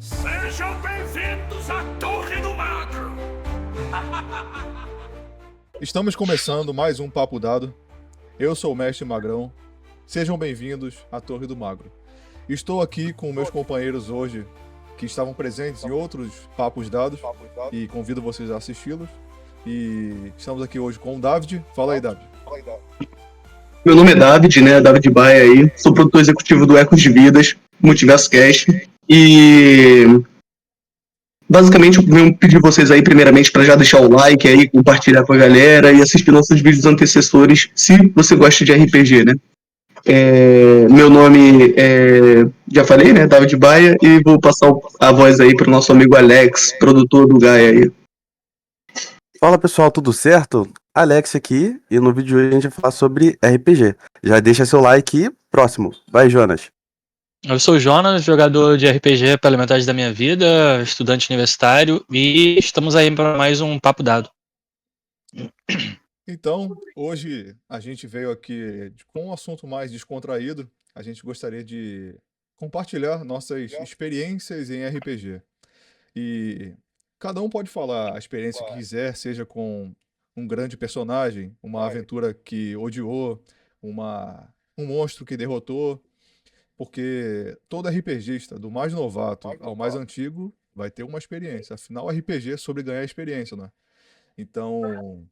Sejam bem-vindos à Torre do Magro! Estamos começando mais um Papo Dado. Eu sou o Mestre Magrão. Sejam bem-vindos à Torre do Magro. Estou aqui com meus companheiros hoje, que estavam presentes em outros Papos Dados, e convido vocês a assisti-los. E estamos aqui hoje com o David. Fala aí, David. Meu nome é David, né? David Baia aí. Sou produtor executivo do Ecos de Vidas, Multiverso Cast. E basicamente eu venho pedir vocês aí, primeiramente, para já deixar o like aí, compartilhar com a galera e assistir nossos vídeos antecessores, se você gosta de RPG, né? Meu nome já falei, né? David Baia, e vou passar a voz aí para o nosso amigo Alex, produtor do Gaia aí. Fala pessoal, tudo certo? Alex aqui, e no vídeo de hoje a gente vai falar sobre RPG. Já deixa seu like e próximo. Vai, Jonas. Eu sou o Jonas, jogador de RPG pela metade da minha vida, estudante universitário, e estamos aí para mais um Papo Dado. Então, hoje a gente veio aqui com um assunto mais descontraído. A gente gostaria de compartilhar nossas experiências em RPG. E cada um pode falar a experiência que quiser, seja com um grande personagem, uma aventura que odiou, um monstro que derrotou, porque todo RPGista, do mais novato ao mais antigo, vai ter uma experiência. Afinal, RPG é sobre ganhar experiência, né? Então,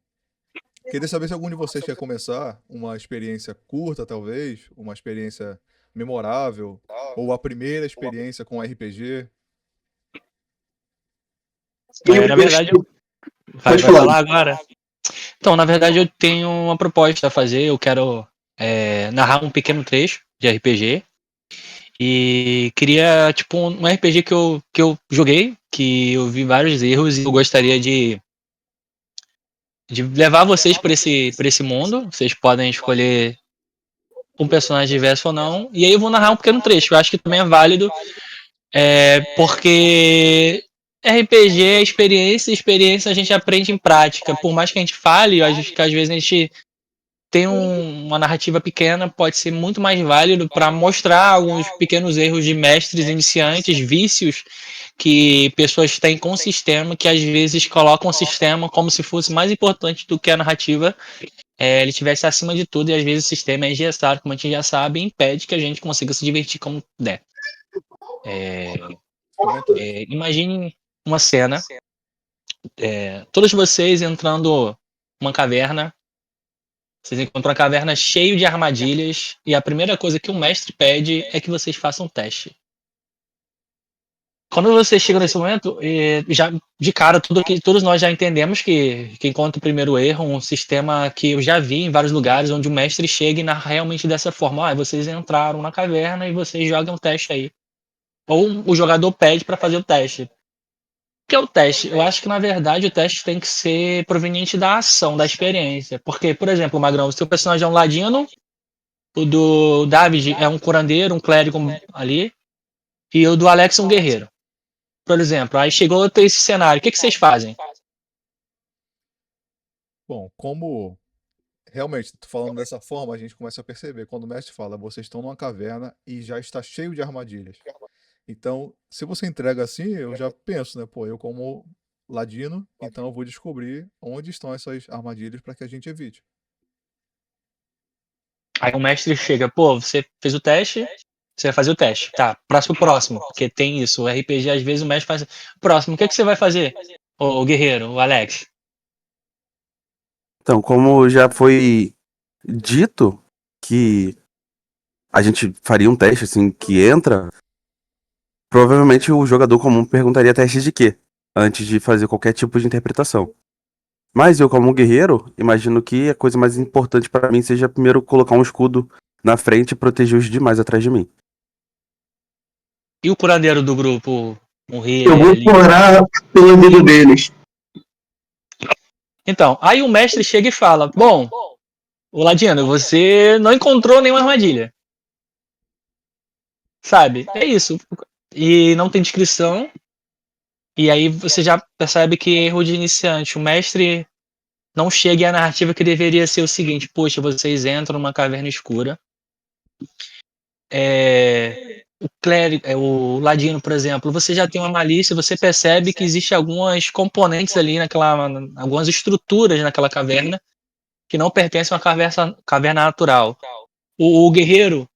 queria saber se algum de vocês quer começar uma experiência curta, talvez, uma experiência memorável, ou a primeira experiência com RPG. Na verdade, vai falar agora? Então, na verdade, eu tenho uma proposta a fazer. Eu quero narrar um pequeno trecho de RPG. E queria, tipo, um RPG que eu joguei, que eu vi vários erros, e eu gostaria de levar vocês para esse mundo. Vocês podem escolher um personagem diverso ou não. E aí eu vou narrar um pequeno trecho. Eu acho que também é válido, porque RPG é experiência a gente aprende em prática. Por mais que a gente fale, acho que às vezes a gente tem uma narrativa pequena, pode ser muito mais válido para mostrar alguns pequenos erros de mestres iniciantes, vícios que pessoas têm com o sistema, que às vezes colocam o sistema como se fosse mais importante do que a narrativa. Ele estivesse acima de tudo, e às vezes o sistema é engessado, como a gente já sabe, e impede que a gente consiga se divertir como der. Imagine uma cena, todos vocês entrando numa caverna. Vocês encontram uma caverna cheia de armadilhas, e a primeira coisa que o mestre pede é que vocês façam um teste. Quando vocês chegam nesse momento, já de cara, todos nós já entendemos que encontra o primeiro erro, um sistema que eu já vi em vários lugares, onde o mestre chega e narra realmente dessa forma: vocês entraram na caverna e vocês jogam um teste aí. Ou o jogador pede para fazer o teste. O que é o teste? Eu acho que, na verdade, o teste tem que ser proveniente da ação, da experiência. Porque, por exemplo, Magrão, o seu personagem é um ladino, o do David é um curandeiro, um clérigo ali, e o do Alex é um guerreiro. Por exemplo, aí chegou esse cenário, o que vocês fazem? Bom, como realmente, falando dessa forma, a gente começa a perceber, quando o mestre fala, vocês estão numa caverna e já está cheio de armadilhas. Então, se você entrega assim, eu já penso, né? Pô, eu como ladino, então eu vou descobrir onde estão essas armadilhas para que a gente evite. Aí o mestre chega: pô, você fez o teste, você vai fazer o teste. Tá, próximo, porque tem isso. O RPG, às vezes, o mestre faz: próximo, o que você vai fazer, o guerreiro, o Alex? Então, como já foi dito que a gente faria um teste assim que entra, provavelmente o jogador comum perguntaria teste de quê? Antes de fazer qualquer tipo de interpretação. Mas eu, como guerreiro, imagino que a coisa mais importante pra mim seja primeiro colocar um escudo na frente e proteger os demais atrás de mim. E o curandeiro do grupo, o Eu vou ali? orar pela vida deles. Então, aí o mestre chega e fala: bom, o Ladino, você não encontrou nenhuma armadilha. Sabe? É isso. E não tem descrição. E aí você já percebe que é erro de iniciante. O mestre não chega à narrativa que deveria ser o seguinte: poxa, vocês entram numa caverna escura. clérigo, o ladino, por exemplo, você já tem uma malícia, você percebe que existe algumas componentes ali algumas estruturas naquela caverna que não pertencem a uma caverna natural. O guerreiro,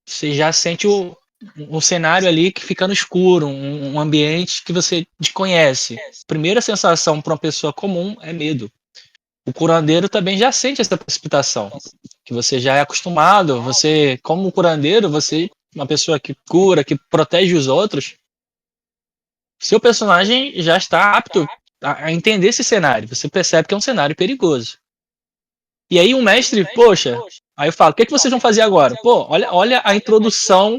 você já sente um cenário ali que fica no escuro, um ambiente que você desconhece. Primeira sensação para uma pessoa comum é medo. O curandeiro também já sente essa precipitação, que você já é acostumado, você, como curandeiro, você, uma pessoa que cura, que protege os outros, seu personagem já está apto a entender esse cenário, você percebe que é um cenário perigoso. E aí o mestre, poxa, aí eu falo, o que vocês vão fazer agora? Pô, olha a introdução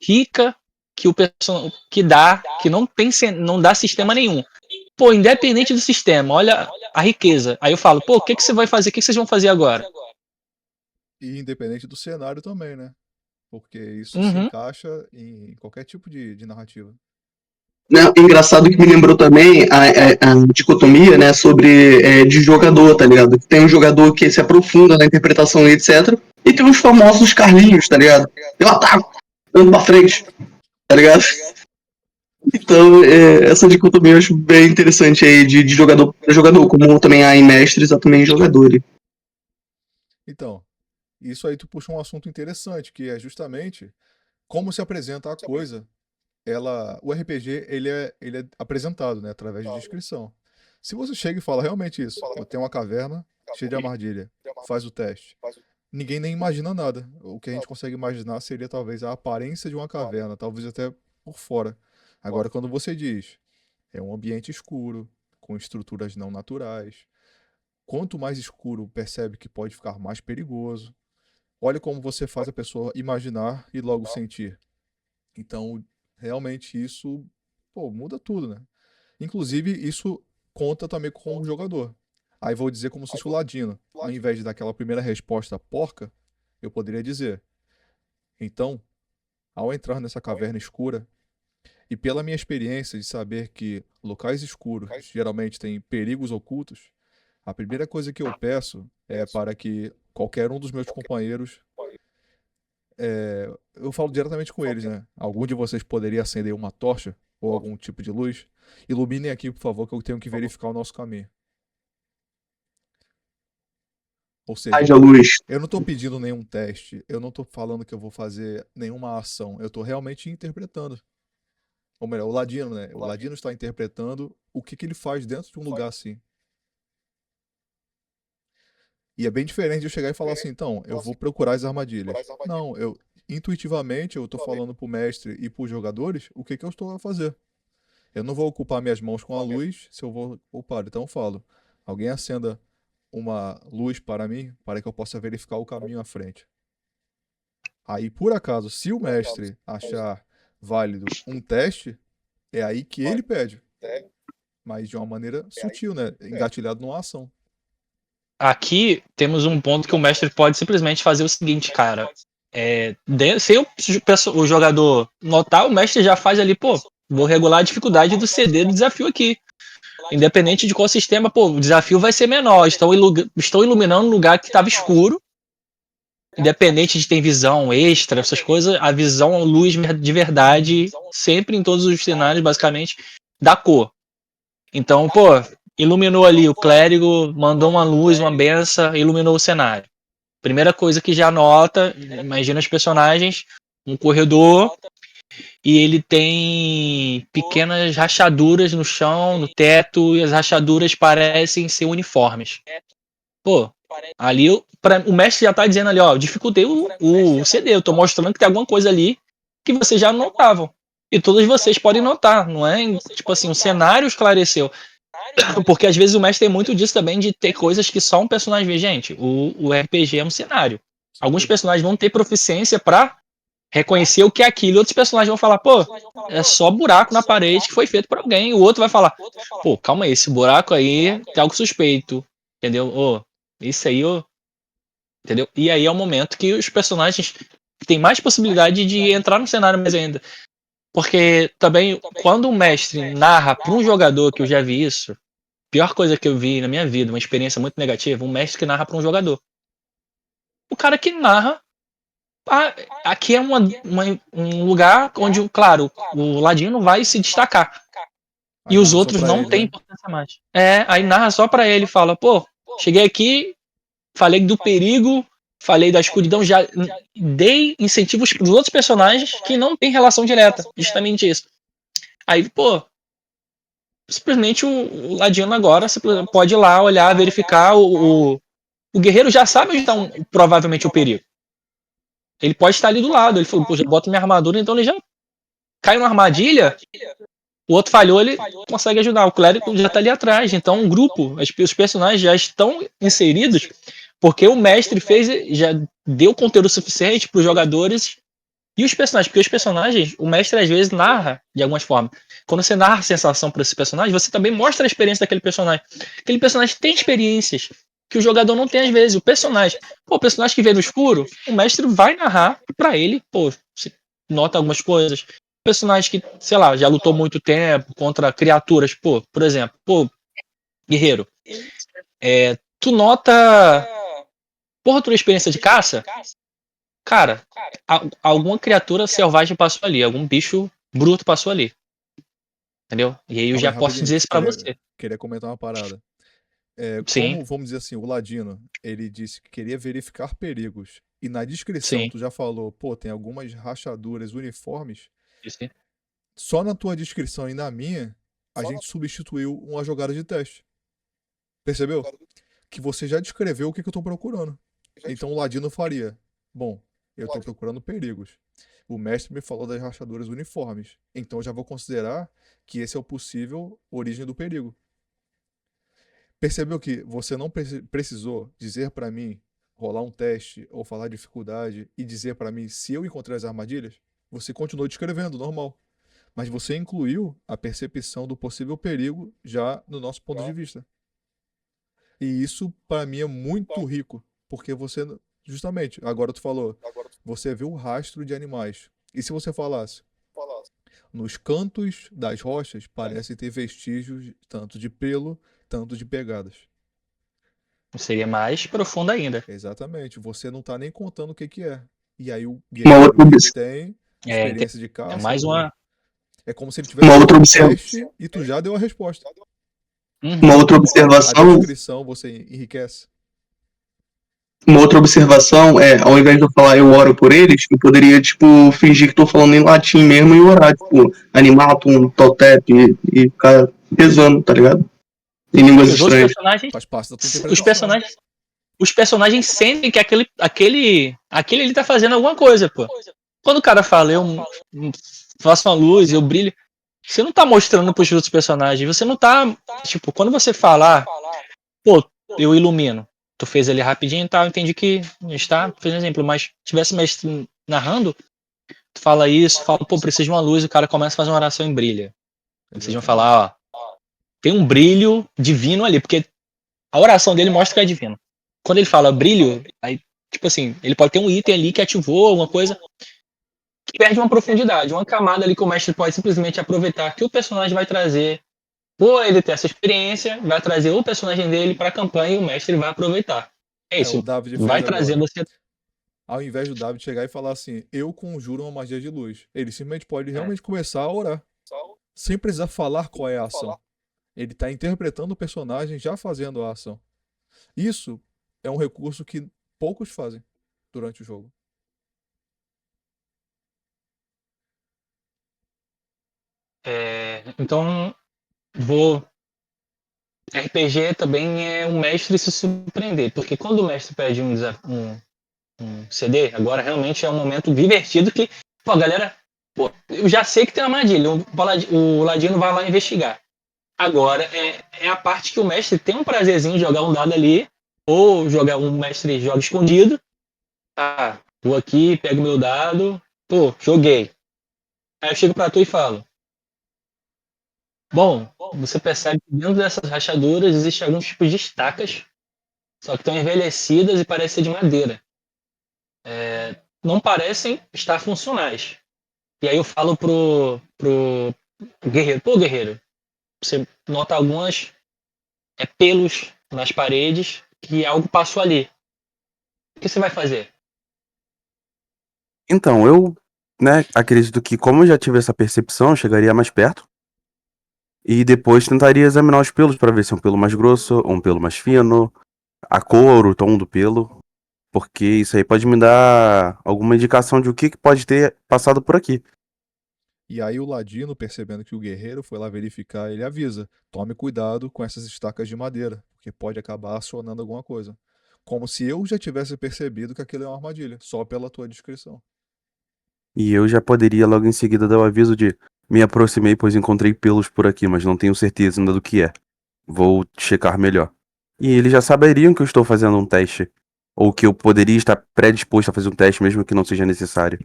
rica que o personagem que dá, que não dá sistema nenhum. Pô, independente do sistema, olha a riqueza. Aí eu falo, pô, o que você vai fazer? O que vocês vão fazer agora? E independente do cenário também, né? Porque isso se Uhum. encaixa em qualquer tipo de narrativa. Né, engraçado que me lembrou também a dicotomia, né, sobre de jogador, tá ligado? Tem um jogador que se aprofunda na interpretação e etc. E tem os famosos Carlinhos, tá ligado? Eu ataco, ando pra frente, tá ligado? Então, essa dicotomia eu acho bem interessante aí de jogador para jogador, como também há em mestres, há também em jogadores. Então, isso aí tu puxa um assunto interessante, que é justamente como se apresenta a coisa. O RPG, ele é apresentado, né, através de descrição. Se você chega e fala realmente isso, eu tenho uma caverna cheia de armadilha, faz o teste. Ninguém nem imagina nada. O que a gente consegue imaginar seria talvez a aparência de uma caverna, talvez até por fora. Agora, quando você diz, é um ambiente escuro, com estruturas não naturais, quanto mais escuro percebe que pode ficar mais perigoso. Olha como você faz a pessoa imaginar e logo sentir. Então, realmente isso, pô, muda tudo, né? Inclusive, isso conta também com o jogador. Aí vou dizer como se fosse o ladino. Ao invés de dar aquela primeira resposta porca, eu poderia dizer: então, ao entrar nessa caverna escura, e pela minha experiência de saber que locais escuros geralmente têm perigos ocultos, a primeira coisa que eu peço é para que qualquer um dos meus companheiros. Eu falo diretamente com eles, né? Algum de vocês poderia acender uma tocha ou algum tipo de luz? Iluminem aqui, por favor, que eu tenho que verificar o nosso caminho. Ou seja, Haja luz. eu não estou pedindo nenhum teste, eu não estou falando que eu vou fazer nenhuma ação, eu estou realmente interpretando. Ou melhor, o Ladino, né? O Ladino está interpretando o que ele faz dentro de um lugar assim. E é bem diferente de eu chegar e falar assim, então, eu vou procurar as armadilhas. Não, intuitivamente eu estou falando pro mestre e pros jogadores o que eu estou a fazer. Eu não vou ocupar minhas mãos com a luz, se eu vou ocupar. Então eu falo, alguém acenda uma luz para mim, para que eu possa verificar o caminho à frente. Aí, por acaso, se o mestre achar válido um teste, é aí que ele pede. Mas de uma maneira sutil, né? Engatilhado numa ação. Aqui temos um ponto que o mestre pode simplesmente fazer o seguinte, cara. Se o jogador notar, o mestre já faz ali, pô, vou regular a dificuldade do CD do desafio aqui. Independente de qual sistema, pô, o desafio vai ser menor. Estou iluminando um lugar que estava escuro. Independente de ter visão extra, essas coisas, a visão, a luz de verdade, sempre em todos os cenários, basicamente, dá cor. Então, pô, iluminou ali o clérigo, mandou uma luz, uma benção, iluminou o cenário. Primeira coisa que já nota, imagina os personagens, um corredor, e ele tem pequenas rachaduras no chão, no teto, e as rachaduras parecem ser uniformes. Pô, ali o mestre já tá dizendo ali, ó, eu dificultei o CD, eu tô mostrando que tem alguma coisa ali que vocês já notavam. E todos vocês podem notar, não é? Tipo assim, o cenário esclareceu. Porque às vezes o mestre tem muito disso também, de ter coisas que só um personagem vê. Gente, o RPG é um cenário. Alguns personagens vão ter proficiência pra reconhecer o que é aquilo, e outros personagens vão falar, pô, é só buraco na parede que foi feito por alguém. E o outro vai falar, pô, calma aí, esse buraco aí tem algo suspeito. Entendeu? Ô, isso aí, ô. Entendeu? E aí é o momento que os personagens têm mais possibilidade de entrar no cenário mais ainda. Porque também, quando o mestre narra para um jogador, que eu já vi isso, pior coisa que eu vi na minha vida, uma experiência muito negativa, um mestre que narra para um jogador. O cara que narra, aqui é um lugar onde, claro, o Ladino vai se destacar. Aí E os narra só outros pra não ele, têm né? importância mais. Aí narra só pra ele, fala, pô, cheguei aqui, falei do perigo, falei da escuridão, já dei incentivos pros outros personagens que não têm relação direta. Justamente isso. Aí, pô, simplesmente o Ladiano agora pode ir lá, olhar, verificar. O guerreiro já sabe onde está provavelmente o perigo. Ele pode estar ali do lado. Ele falou, pô, já bota minha armadura, então ele já cai na armadilha. O outro falhou, ele consegue ajudar. O clérigo já está ali atrás. Então, um grupo, os personagens já estão inseridos, porque o mestre já deu conteúdo suficiente para os jogadores e os personagens. Porque os personagens, o mestre às vezes narra de algumas formas. Quando você narra a sensação para esse personagem, você também mostra a experiência daquele personagem. Aquele personagem tem experiências que o jogador não tem às vezes. O personagem que vê no escuro, o mestre vai narrar para ele, pô, você nota algumas coisas. Personagem que, sei lá, já lutou muito tempo contra criaturas, pô, por exemplo, pô, guerreiro, tu nota, porra, tua experiência de caça, cara, alguma criatura selvagem passou ali, algum bicho bruto passou ali, entendeu? E aí eu Calma já aí, posso rapidinho. dizer isso pra você. Queria comentar uma parada. Sim, Como, vamos dizer assim, o Ladino, ele disse que queria verificar perigos. E na descrição sim, tu já falou, pô, tem algumas rachaduras uniformes. sim. Só na tua descrição e na minha, a gente substituiu uma jogada de teste. Percebeu? Que você já descreveu o que eu tô procurando. Então o Ladino faria. Bom, eu tô procurando perigos. O mestre me falou das rachaduras uniformes. Então eu já vou considerar que esse é o possível origem do perigo. Percebeu que você não precisou dizer pra mim, rolar um teste ou falar dificuldade e dizer pra mim se eu encontrei as armadilhas? Você continuou descrevendo, normal. Mas você incluiu a percepção do possível perigo já no nosso ponto de vista. E isso pra mim é muito rico, porque você justamente, agora tu falou, você viu o rastro de animais. E se você falasse, nos cantos das rochas parecem ter vestígios tanto de pelo, tanto de pegadas. Seria mais profundo ainda. Exatamente, você não tá nem contando o que que é. E aí o Uma guerreiro outra, que tem É, experiência de é caça, mais uma. é como se ele tivesse uma feito outra, um observa, teste e tu já deu a resposta. uma Uhum. outra A observação descrição você enriquece. Uma outra observação é, ao invés de eu falar eu oro por eles, eu poderia, tipo, fingir que tô falando em latim mesmo e orar, tipo, animatum, totep, e ficar rezando, tá ligado? Em línguas E os outros estranhas. personagens, Faz parte da tua os interpretação. personagens, os personagens sentem que aquele ele tá fazendo alguma coisa, pô. Quando o cara fala, faço uma luz, eu brilho, você não tá mostrando pros outros personagens, você não tá, tipo, quando você falar, pô, eu ilumino, tu fez ali rapidinho e tal, eu entendi que está, fez um exemplo, mas tivesse mestre narrando, tu fala isso, fala, pô, preciso de uma luz, o cara começa a fazer uma oração em brilha. Vocês vão Exatamente. falar, ó, tem um brilho divino ali, porque a oração dele mostra que é divino. Quando ele fala brilho, aí, tipo assim, ele pode ter um item ali que ativou alguma coisa que perde uma profundidade, uma camada ali que o mestre pode simplesmente aproveitar que o personagem vai trazer, por ele ter essa experiência, vai trazer o personagem dele para a campanha e o mestre vai aproveitar. É O isso, David fez vai trazer agora. você. Ao invés do David chegar e falar assim, eu conjuro uma magia de luz. Ele simplesmente pode É, realmente começar a orar. Sem precisar falar qual é a ação. Ele está interpretando o personagem já fazendo a ação. Isso é um recurso que poucos fazem durante o jogo. então, vou. RPG também é um mestre se surpreender, porque quando o mestre pede um CD, agora realmente é um momento divertido que, pô, a galera, pô, eu já sei que tem uma armadilha, o Ladino vai lá investigar. Agora é a parte que o mestre tem um prazerzinho de jogar um dado ali, ou jogar um mestre joga escondido. Ah, vou aqui, pego meu dado, pô, joguei. Aí eu chego pra tu e falo: bom, você percebe que dentro dessas rachaduras existem alguns tipos de estacas, só que estão envelhecidas e parecem ser de madeira. Não parecem estar funcionais. E aí eu falo pro guerreiro: pô, guerreiro, você nota algumas pelos nas paredes que algo passou ali. O que você vai fazer? Então, eu, né, acredito que como eu já tive essa percepção, eu chegaria mais perto e depois tentaria examinar os pelos pra ver se é um pelo mais grosso, um pelo mais fino, a cor, o tom do pelo, porque isso aí pode me dar alguma indicação de o que pode ter passado por aqui. E aí o ladino, percebendo que o guerreiro foi lá verificar, ele avisa: tome cuidado com essas estacas de madeira, porque pode acabar acionando alguma coisa. Como se eu já tivesse percebido que aquilo é uma armadilha, só pela tua descrição. E eu já poderia logo em seguida dar o aviso de me aproximei, pois encontrei pelos por aqui, mas não tenho certeza ainda do que é. Vou checar melhor. E eles já saberiam que eu estou fazendo um teste. Ou que eu poderia estar predisposto a fazer um teste, mesmo que não seja necessário.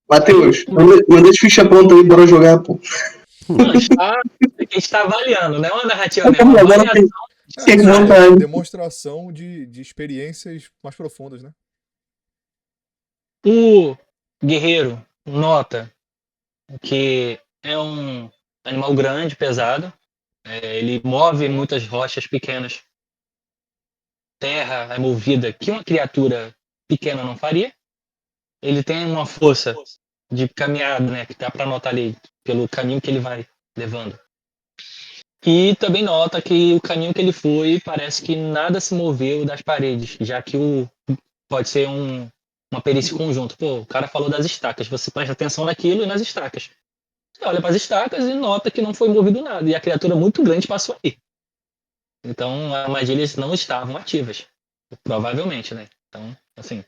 Matheus, manda as fichas prontas aí, bora jogar, pô. Não, a gente está avaliando, não é uma narrativa, né? É Então, uma agora avaliação. tem que Isso montar. é demonstração de experiências mais profundas, né? O guerreiro nota que é um animal grande, pesado. Ele move muitas rochas pequenas. Terra é movida que uma criatura pequena não faria. Ele tem uma força de caminhada, né? Que dá para notar ali pelo caminho que ele vai levando. E também nota que o caminho que ele foi parece que nada se moveu das paredes, já que pode ser uma perícia conjunta. Pô, o cara falou das estacas, você presta atenção naquilo e nas estacas. Você olha para as estacas e nota que não foi movido nada, e a criatura muito grande passou aí. Então, as armadilhas não estavam ativas, provavelmente, né? Então, assim.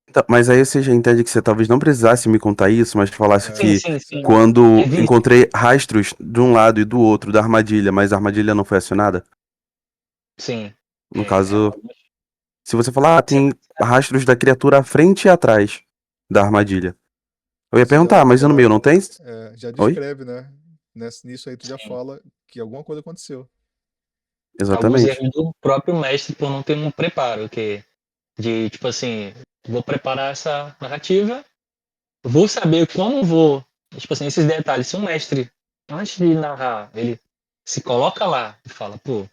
Então, mas aí você já entende que você talvez não precisasse me contar isso, mas falasse É, Sim, que sim, sim. quando É visto. encontrei rastros de um lado e do outro da armadilha, mas a armadilha não foi acionada. Sim. No caso, se você falar, tem rastros da criatura à frente e atrás da armadilha. Eu ia isso perguntar, mas e no meio não tem? já Oi? descreve, né? Nisso aí tu já fala que alguma coisa aconteceu. Alguns Exatamente. erros do próprio mestre por não ter um preparo, de tipo assim, vou preparar essa narrativa, vou saber como vou, tipo assim, esses detalhes. Se um mestre, antes de narrar, ele se coloca lá e fala, pô,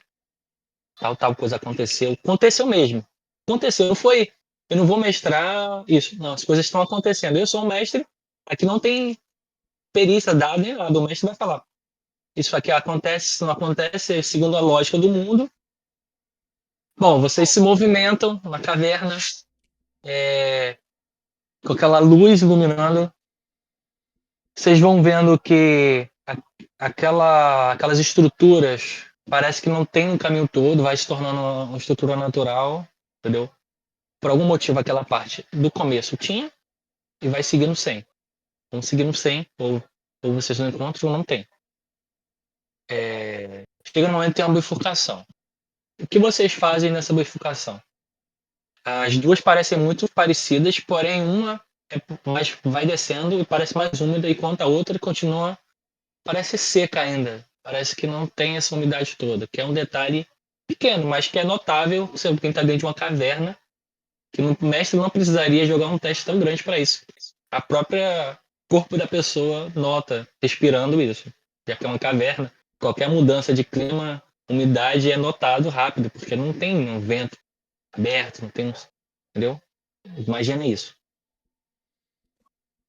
tal coisa aconteceu mesmo. Aconteceu, não foi, eu não vou mestrar isso, não, as coisas estão acontecendo. Eu sou um mestre, aqui não tem perícia dada nem nada, o mestre vai falar, isso aqui acontece, não acontece, segundo a lógica do mundo. Bom, vocês se movimentam na caverna, com aquela luz iluminando. Vocês vão vendo que aquelas estruturas parece que não tem um caminho todo, vai se tornando uma estrutura natural, entendeu? Por algum motivo aquela parte do começo tinha e vai seguindo sem. Vão seguindo sem, ou vocês não encontram ou não tem. Chega no momento tem uma bifurcação. O que vocês fazem nessa bifurcação? As duas parecem muito parecidas, porém uma vai descendo e parece mais úmida, enquanto a outra continua, parece seca ainda. Parece que não tem essa umidade toda, que é um detalhe pequeno, mas que é notável, se quem está dentro de uma caverna, que o mestre não precisaria jogar um teste tão grande para isso. A própria corpo da pessoa nota, respirando isso. Já que é uma caverna, qualquer mudança de clima, umidade é notado rápido, porque não tem um vento aberto, não tem um. Entendeu? Imagina isso.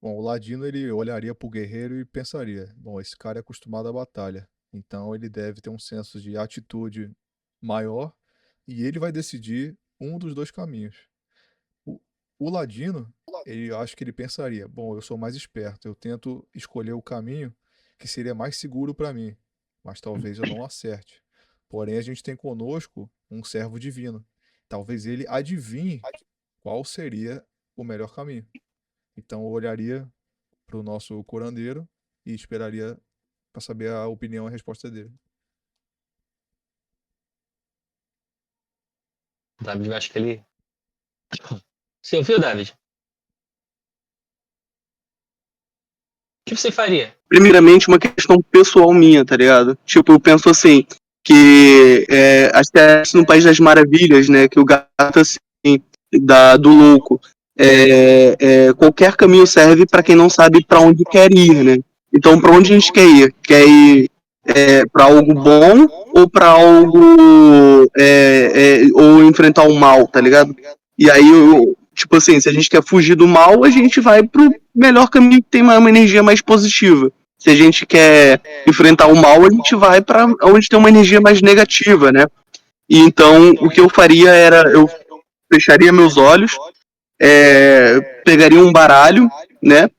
Bom, o ladino ele olharia pro guerreiro e pensaria: bom, esse cara é acostumado à batalha, então ele deve ter um senso de atitude maior e ele vai decidir um dos dois caminhos. O, o ladino, ele acho que ele pensaria: bom, eu sou mais esperto, eu tento escolher o caminho que seria mais seguro para mim, mas talvez eu não acerte. Porém, a gente tem conosco um servo divino. Talvez ele adivinhe qual seria o melhor caminho. Então eu olharia para o nosso curandeiro e esperaria para saber a opinião e a resposta dele. O David, eu acho que ele. Você ouviu, David? O que você faria? Primeiramente, uma questão pessoal minha, tá ligado? Tipo, eu penso assim, que acho que é no País das Maravilhas, né, que o gato, assim, do louco, qualquer caminho serve pra quem não sabe pra onde quer ir, né? Então, pra onde a gente quer ir? Quer ir pra algo bom ou pra algo ou enfrentar o mal, tá ligado? E aí Tipo assim, se a gente quer fugir do mal, a gente vai pro melhor caminho que tem uma energia mais positiva. Se a gente quer enfrentar o mal, a gente vai para onde tem uma energia mais negativa, né? E então, o que eu faria era, eu fecharia meus olhos, pegaria um baralho, né?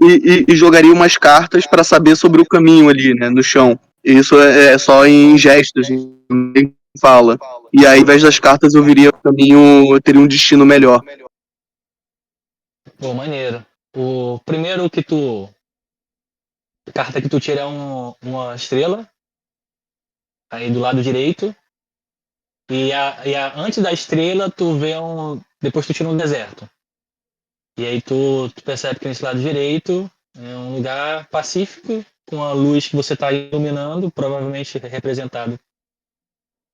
E jogaria umas cartas para saber sobre o caminho ali, né? No chão. Isso é só em gestos, ninguém fala. E aí, ao invés das cartas, eu viria o caminho, eu teria um destino melhor. Pô, maneiro. O primeiro que tu. A carta que tu tira é uma estrela, aí do lado direito. Antes da estrela, tu vê um. Depois tu tira um deserto. E aí tu percebe que nesse lado direito é um lugar pacífico, com a luz que você está iluminando, provavelmente representado.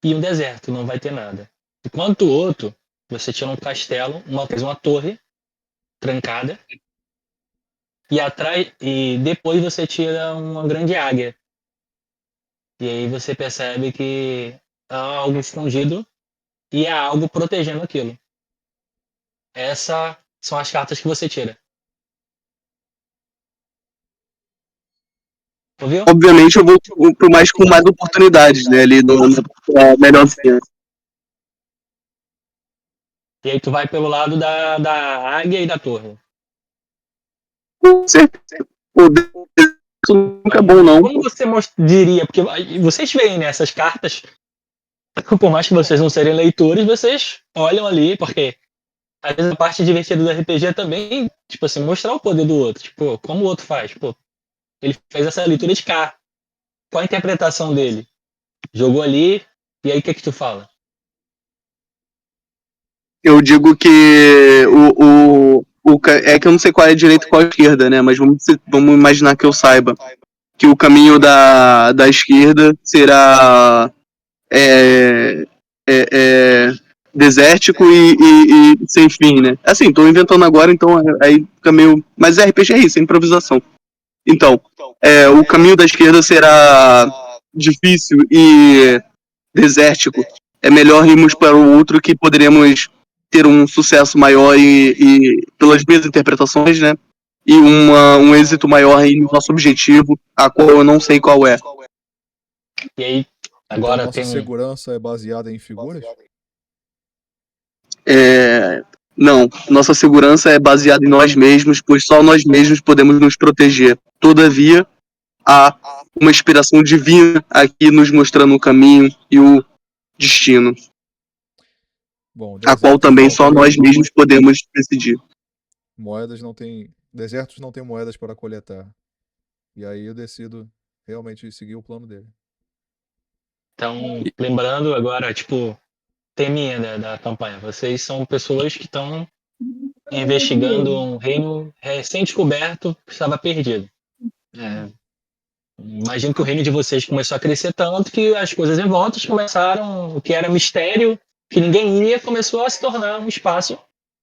E um deserto, não vai ter nada. Enquanto o outro, você tira um castelo, uma torre trancada. E depois você tira uma grande águia. E aí você percebe que há algo escondido e há algo protegendo aquilo. Essas são as cartas que você tira. Ouviu? Obviamente, eu vou pro mais com mais oportunidades, né? Ali no melhor cena. E aí tu vai pelo lado da águia e da torre. Com certeza. Pô, isso nunca é bom, não. Como você diria? Porque vocês veem nessas cartas, por mais que vocês não serem leitores, vocês olham ali, porque às vezes a parte divertida do RPG é também, tipo assim, mostrar o poder do outro. Tipo, como o outro faz. Pô, ele fez essa leitura de cá. Qual a interpretação dele? Jogou ali, e aí o que tu fala? Eu digo que é que eu não sei qual é a direita e qual é a esquerda, né? Mas vamos imaginar que eu saiba que o caminho da esquerda será é, é, é, desértico e sem fim, né? Assim, tô inventando agora, então aí fica meio. Mas RPG é isso, é improvisação. Então, o caminho da esquerda será difícil e desértico. É melhor irmos para o outro que poderemos ter um sucesso maior e pelas minhas interpretações, né? E um êxito maior em nosso objetivo, a qual eu não sei qual é. E aí, Então agora nossa tem segurança é baseada em figuras? Não, nossa segurança é baseada em nós mesmos, pois só nós mesmos podemos nos proteger. Todavia, há uma inspiração divina aqui nos mostrando o caminho e o destino, Bom, a qual desertos também não só nós têm mesmos podemos decidir. moedas, não tem desertos não têm moedas para coletar. E aí eu decido realmente seguir o plano dele. Então, lembrando agora, tipo, teminha da campanha. Vocês são pessoas que estão investigando um reino recém-descoberto que estava perdido. É, imagino que o reino de vocês começou a crescer tanto que as coisas em volta começaram, o que era mistério, que ninguém ia, começou a se tornar um espaço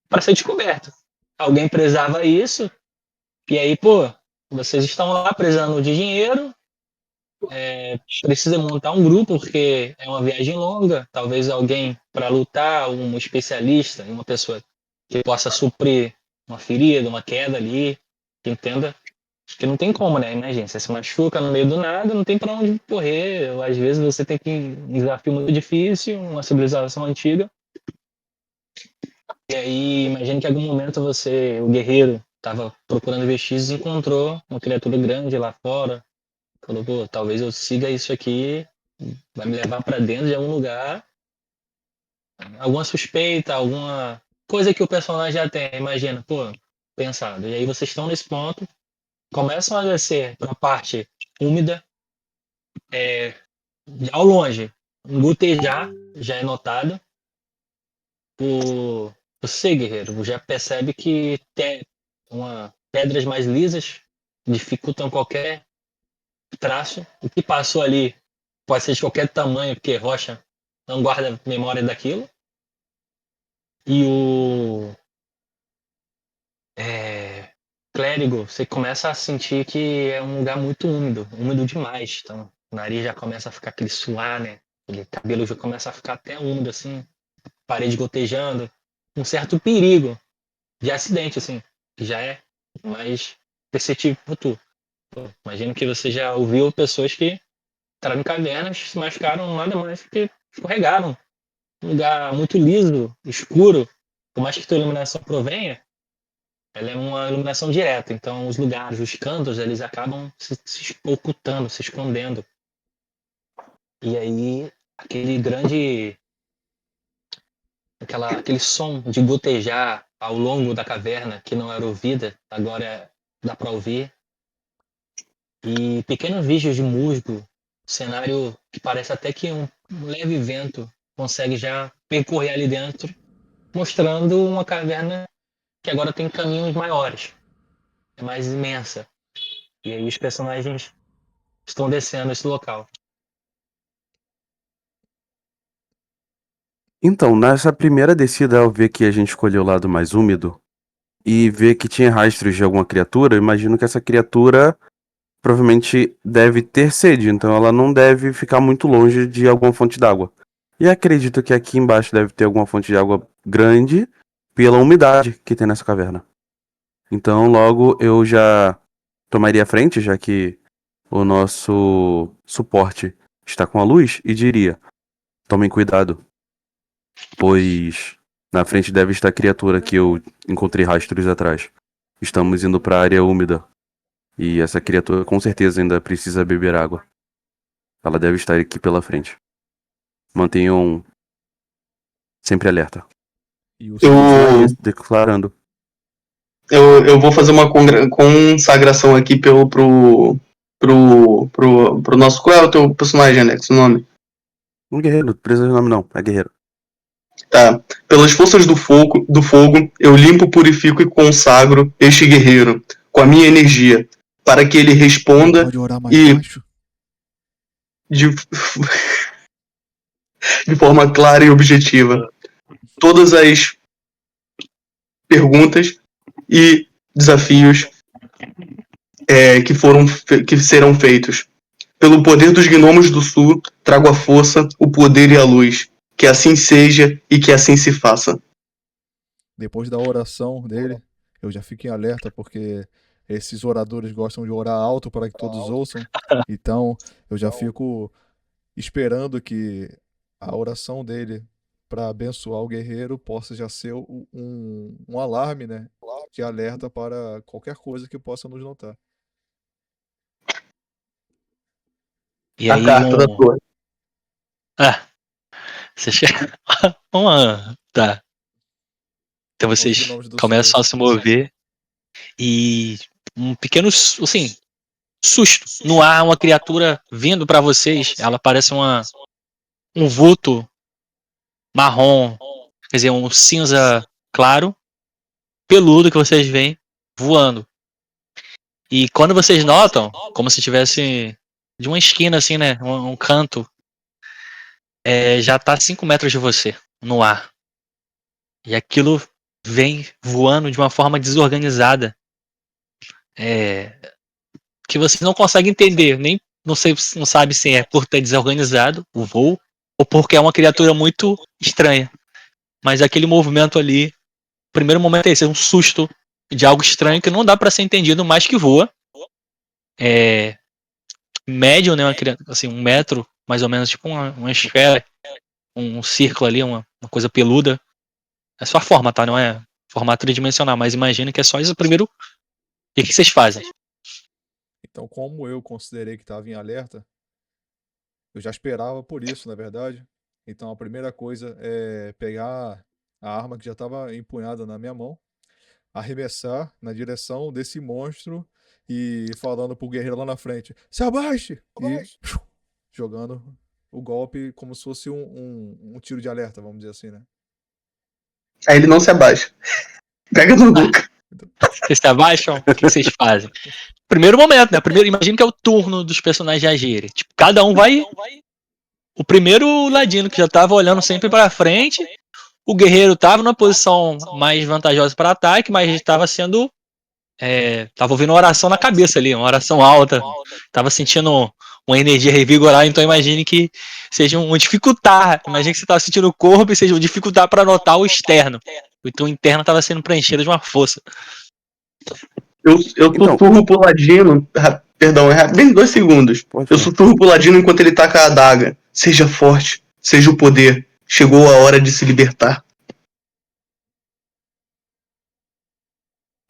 para ser descoberto. Alguém prezava isso, e aí, pô, vocês estão lá precisando de dinheiro, precisa montar um grupo porque é uma viagem longa, talvez alguém para lutar, um especialista, uma pessoa que possa suprir uma ferida, uma queda ali, que entenda que não tem como, né? Imagina, você se machuca no meio do nada, não tem para onde correr, ou às vezes você tem que um desafio muito difícil, uma civilização antiga. E aí, imagina que em algum momento você, o guerreiro, estava procurando vestígios e encontrou uma criatura grande lá fora. Falou, pô, talvez eu siga isso aqui, vai me levar para dentro de algum lugar, alguma suspeita, alguma coisa que o personagem já tem, imagina, pô, pensado. E aí vocês estão nesse ponto, começam a descer para a parte úmida, ao longe, um gotejar já é notado. Você, guerreiro, já percebe que tem pedras mais lisas dificultam qualquer traço. O que passou ali pode ser de qualquer tamanho, porque rocha não guarda memória daquilo. E o clérigo, você começa a sentir que é um lugar muito úmido, úmido demais. Então, o nariz já começa a ficar aquele suar, né? O cabelo já começa a ficar até úmido, assim, parede gotejando. um certo perigo de acidente, assim, que já é mais perceptível por tu. Pô, imagino que você já ouviu pessoas que entraram em cavernas, se machucaram nada mais que escorregaram. Um lugar muito liso, escuro, por mais que tua iluminação provenha, ela é uma iluminação direta. Então os lugares, os cantos, eles acabam se ocultando, se escondendo. E aí aquele grande, aquele som de gotejar ao longo da caverna que não era ouvida, agora dá para ouvir. E pequenos vídeos de musgo, cenário que parece até que um leve vento consegue já percorrer ali dentro, mostrando uma caverna que agora tem caminhos maiores, é mais imensa. E aí os personagens estão descendo esse local. Então, nessa primeira descida, ao ver que a gente escolheu o lado mais úmido e ver que tinha rastros de alguma criatura, eu imagino que essa criatura provavelmente deve ter sede, então ela não deve ficar muito longe de alguma fonte d'água. E acredito que aqui embaixo deve ter alguma fonte de água grande pela umidade que tem nessa caverna. Então logo eu já tomaria a frente, já que o nosso suporte está com a luz, e diria: tomem cuidado, pois na frente deve estar a criatura que eu encontrei rastros atrás. Estamos indo para a área úmida. E essa criatura com certeza ainda precisa beber água. Ela deve estar aqui pela frente. Mantenham sempre alerta. E o Eu, Silvio Declarando. eu vou fazer uma consagração aqui pro nosso. Qual é o teu personagem, Alex? O nome? Um guerreiro, não precisa de nome não, é guerreiro. Tá. Pelas forças do fogo, eu limpo, purifico e consagro este guerreiro com a minha energia, para que ele responda pode orar mais e baixo? de, de forma clara e objetiva todas as perguntas e desafios que serão feitos. Pelo poder dos gnomos do sul, trago a força, o poder e a luz. Que assim seja e que assim se faça. Depois da oração dele, eu já fico em alerta porque esses oradores gostam de orar alto para que todos ouçam. Então, eu já fico esperando que a oração dele para abençoar o guerreiro possa já ser um alarme, né? De alerta para qualquer coisa que possa nos notar. E A aí carta da torre. Ah, você chega. Tá. Então Os vocês gnomos do sul. começam a se mover e um pequeno, assim, susto. No ar, uma criatura vindo pra vocês. Ela parece um vulto marrom, quer dizer, um cinza claro, peludo que vocês veem voando. E quando vocês notam, como se tivesse de uma esquina assim, né, um canto, já tá a 5 metros de você, no ar. E aquilo vem voando de uma forma desorganizada. Que você não consegue entender, nem não sabe se é por ter desorganizado o voo ou porque é uma criatura muito estranha. Mas aquele movimento ali, o primeiro momento é esse, é um susto de algo estranho que não dá para ser entendido, mas que voa. Médio, né, assim, 1 metro, mais ou menos, tipo uma esfera, um círculo ali, uma coisa peluda. É só a forma, tá? Não é formato tridimensional, mas imagina que é só isso. Primeiro, o que vocês fazem? Então, como eu considerei que estava em alerta, eu já esperava por isso, na verdade. Então, a primeira coisa é pegar a arma que já estava empunhada na minha mão, arremessar na direção desse monstro e falando pro guerreiro lá na frente: se abaixe! E jogando o golpe como se fosse um tiro de alerta, vamos dizer assim, né? Aí ele não se abaixa. Pega no Luca. Vocês se abaixam? O que vocês fazem? Primeiro momento, né? Imagina que é o turno dos personagens agirem. Tipo, cada um vai. O primeiro ladino que já tava olhando sempre pra frente. O guerreiro tava numa posição mais vantajosa para ataque, mas estava sendo. Tava ouvindo uma oração na cabeça ali, uma oração alta. Tava sentindo uma energia revigorada, então imagine que seja um dificultar. Imagine que você tava sentindo o corpo e seja um dificultar para notar o externo. O teu interno tava sendo preenchido de uma força. Eu Então, sussurro pro Ladino. Perdão, bem 2 segundos. pode Eu falar. sussurro pro Ladino enquanto ele taca a adaga. Seja forte, seja o poder. Chegou a hora de se libertar.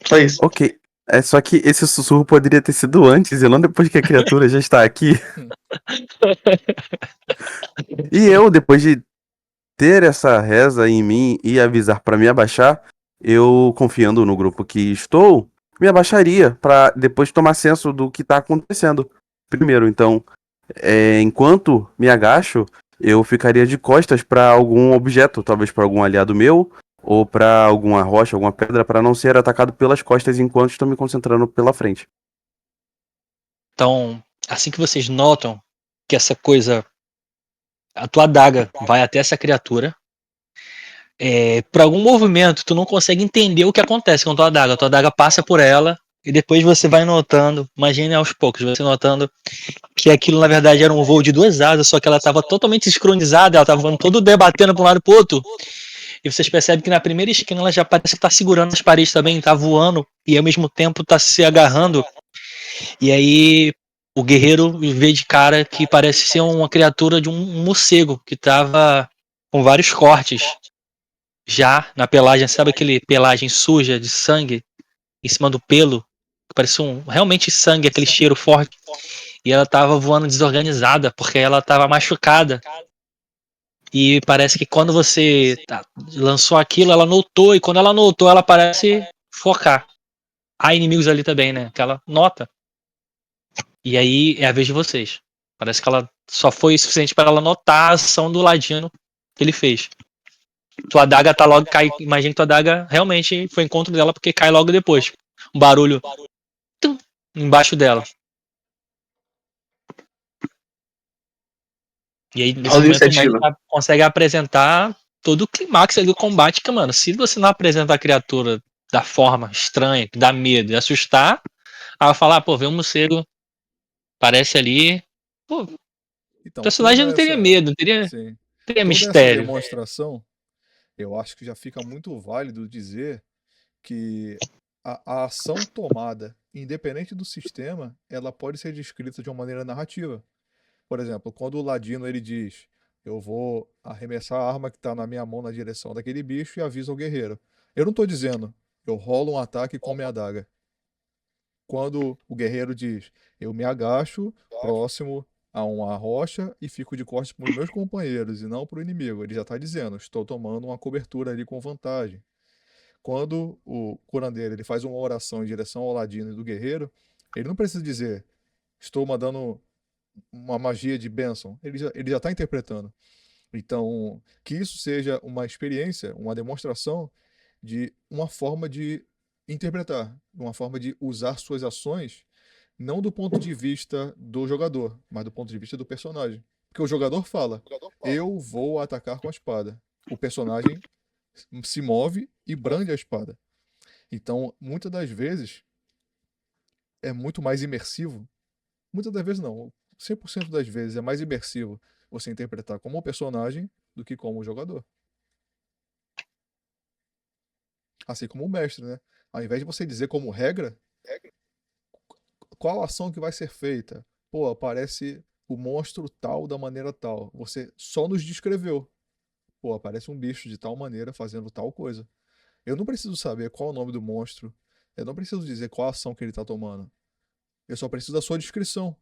Só isso. Ok. É só que esse sussurro poderia ter sido antes e não depois que a criatura já está aqui. E eu, depois de ter essa reza em mim e avisar pra me abaixar, eu, confiando no grupo que estou, me abaixaria pra depois tomar senso do que tá acontecendo. Primeiro, então, enquanto me agacho, eu ficaria de costas pra algum objeto, talvez pra algum aliado meu, ou pra alguma rocha, alguma pedra, pra não ser atacado pelas costas enquanto estou me concentrando pela frente. Então, assim que vocês notam que essa coisa, a tua adaga vai até essa criatura, por algum movimento tu não consegue entender o que acontece com a tua adaga passa por ela e depois você vai notando, imagine aos poucos, você notando que aquilo na verdade era um voo de 2 asas, só que ela estava totalmente sincronizada, ela estava voando todo debatendo para um lado e pro outro. E vocês percebem que na primeira esquina ela já parece que tá segurando as paredes também, tá voando e ao mesmo tempo tá se agarrando. E aí o guerreiro vê de cara que parece ser uma criatura de um morcego que tava com vários cortes já na pelagem, sabe aquele pelagem suja de sangue em cima do pelo? Que parece realmente sangue, aquele cheiro forte. E ela tava voando desorganizada porque ela tava machucada. E parece que quando você lançou aquilo, ela notou, e quando ela notou, ela parece focar. Há inimigos ali também, né? Que ela nota. E aí é a vez de vocês. Parece que ela só foi suficiente para ela notar a ação do Ladino que ele fez. Tua adaga tá logo, cai. Imagina que tua adaga realmente foi encontro dela, porque cai logo depois. Um barulho tum, embaixo dela. E aí, nesse Rola momento, o mestre iniciativa. consegue apresentar todo o clímax ali do combate, que, mano, se você não apresentar a criatura da forma estranha, que dá medo e assustar, ela vai falar, pô, vê um morcego, parece ali. Pô, o Então, personagem não teria medo, não sim, teria toda essa mistério. demonstração, eu acho que já fica muito válido dizer que a ação tomada, independente do sistema, ela pode ser descrita de uma maneira narrativa. Por exemplo, quando o Ladino ele diz: eu vou arremessar a arma que está na minha mão na direção daquele bicho e aviso ao guerreiro. Eu não estou dizendo, eu rolo um ataque com minha adaga. Quando o guerreiro diz: eu me agacho próximo a uma rocha e fico de costas para os meus companheiros e não para o inimigo, ele já está dizendo: estou tomando uma cobertura ali com vantagem. Quando o curandeiro ele faz uma oração em direção ao ladino e do guerreiro, ele não precisa dizer: estou mandando uma magia de bênção. Ele já está interpretando. Então, que isso seja uma experiência, uma demonstração de uma forma de interpretar, uma forma de usar suas ações, não do ponto de vista do jogador, mas do ponto de vista do personagem. Porque o jogador fala: eu vou atacar com a espada. O personagem se move e brande a espada. Então, muitas das vezes, é muito mais imersivo. Muitas das vezes não. 100% das vezes é mais imersivo você interpretar como o personagem do que como o jogador. Assim como o mestre, né? Ao invés de você dizer como regra, qual ação que vai ser feita? Pô, aparece o monstro tal da maneira tal. Você só nos descreveu. Pô, aparece um bicho de tal maneira fazendo tal coisa. Eu não preciso saber qual é o nome do monstro. Eu não preciso dizer qual a ação que ele está tomando. Eu só preciso da sua descrição.